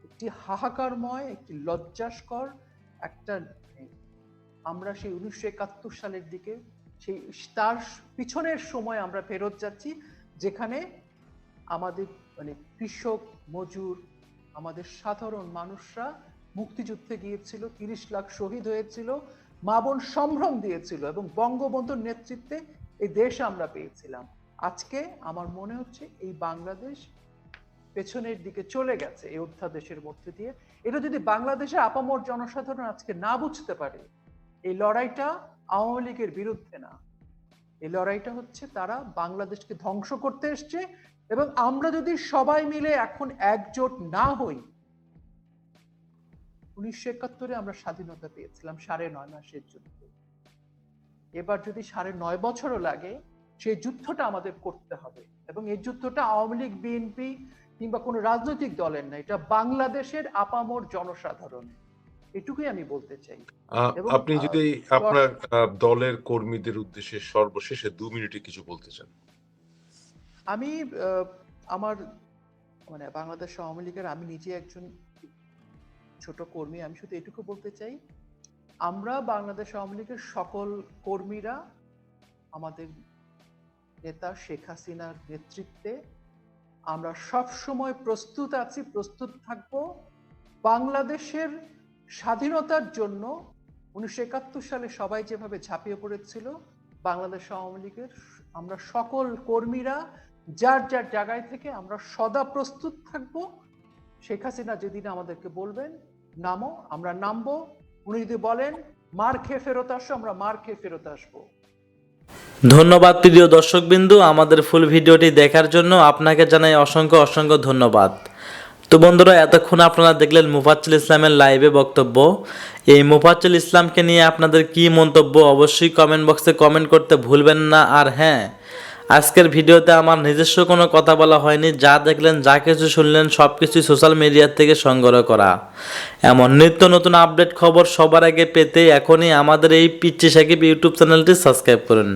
একটি হাহাকারময়, একটি লজ্জাস্কর একটা, আমরা সেই 1971 সালের দিকে, সেই তার পিছনের সময় আমরা ফেরত যাচ্ছি, যেখানে আমাদের কৃষক, মজুর, আমাদের সাধারণ মানুষরা মুক্তিযুদ্ধে গিয়েছিল, 30 লাখ শহীদ হয়েছিল, মা বোন সম্ভ্রম দিয়েছিল, এবং বঙ্গবন্ধুর নেতৃত্বে এই দেশ আমরা পেয়েছিলাম। আজকে আমার মনে হচ্ছে এই বাংলাদেশ পেছনের দিকে চলে গেছে এই অধ্যাদেশের মধ্যে দিয়ে। এটা যদি বাংলাদেশের আপামর জনসাধারণ আজকে না বুঝতে পারে, এই লড়াইটা আওয়ামী লীগের বিরুদ্ধে না, এই লড়াইটা হচ্ছে তারা বাংলাদেশকে ধ্বংস করতে এসছে। এবং আমরা যদি সবাই মিলে এখন একজোট না হই, 1971-এ আমরা স্বাধীনতা পেয়েছিলাম 9.5 মাসের যুদ্ধ, এবার যদি 9.5 বছরও লাগে, সেই যুদ্ধটা আমাদের করতে হবে। এবং এই যুদ্ধটা আওয়ামী লীগ, বিএনপি কিংবা কোনো রাজনৈতিক দলের না, এটা বাংলাদেশের আপামর জনসাধারণের। এটুকুই আমি বলতে চাই। এবং আপনি যদি আপনার দলের কর্মীদের উদ্দেশ্যে সর্বশেষে 2 মিনিটে কিছু বলতে চান। আমি আমার বাংলাদেশ আওয়ামী লীগের, আমি নিজে একজন ছোট কর্মী, আমি শুধু এটুকু বলতে চাই, আমরা বাংলাদেশ আওয়ামী লীগের সকল কর্মীরা আমাদের নেতা শেখ হাসিনার নেতৃত্বে আমরা সব সময় প্রস্তুত আছি, প্রস্তুত থাকব। বাংলাদেশের স্বাধীনতার জন্য 1971 সালে সবাই যেভাবে ঝাঁপিয়ে পড়েছিল, বাংলাদেশ আওয়ামী লীগের আমরা সকল কর্মীরা যার যার জায়গায় থেকে আমরা সদা প্রস্তুত থাকব। শেখ হাসিনা যেদিন আমাদেরকে বলবেন নামো, আমরা নামবো। উনি যদি বলেন মার খেয়ে ফেরত আসো, আমরা মার খেয়ে ফেরত আসবো। ধন্যবাদ প্রিয় দর্শকবিন্দু, আমাদের ফুল ভিডিওটি দেখার জন্য আপনাকে জানাই অসংখ্য অসংখ্য ধন্যবাদ। তো বন্ধুরা, এতক্ষণ আপনারা দেখলেন মুফাজ্জল ইসলামের লাইভে বক্তব্য। এই মুফাজ্জল ইসলামকে নিয়ে আপনাদের কি মন্তব্য অবশ্যই কমেন্ট বক্সে কমেন্ট করতে ভুলবেন না। আর হ্যাঁ, আজকের ভিডিওতে আমার নিজস্ব কোনো কথা বলা হয়নি, যা দেখলেন যা কিছু শুনলেন সব কিছুই সোশ্যাল মিডিয়া থেকে সংগ্রহ করা। এমন নিত্য নতুন আপডেট খবর সবার আগে পেতে এখনই আমাদের এই পিচ্চি সাকিব ইউটিউব চ্যানেলটি সাবস্ক্রাইব করুন।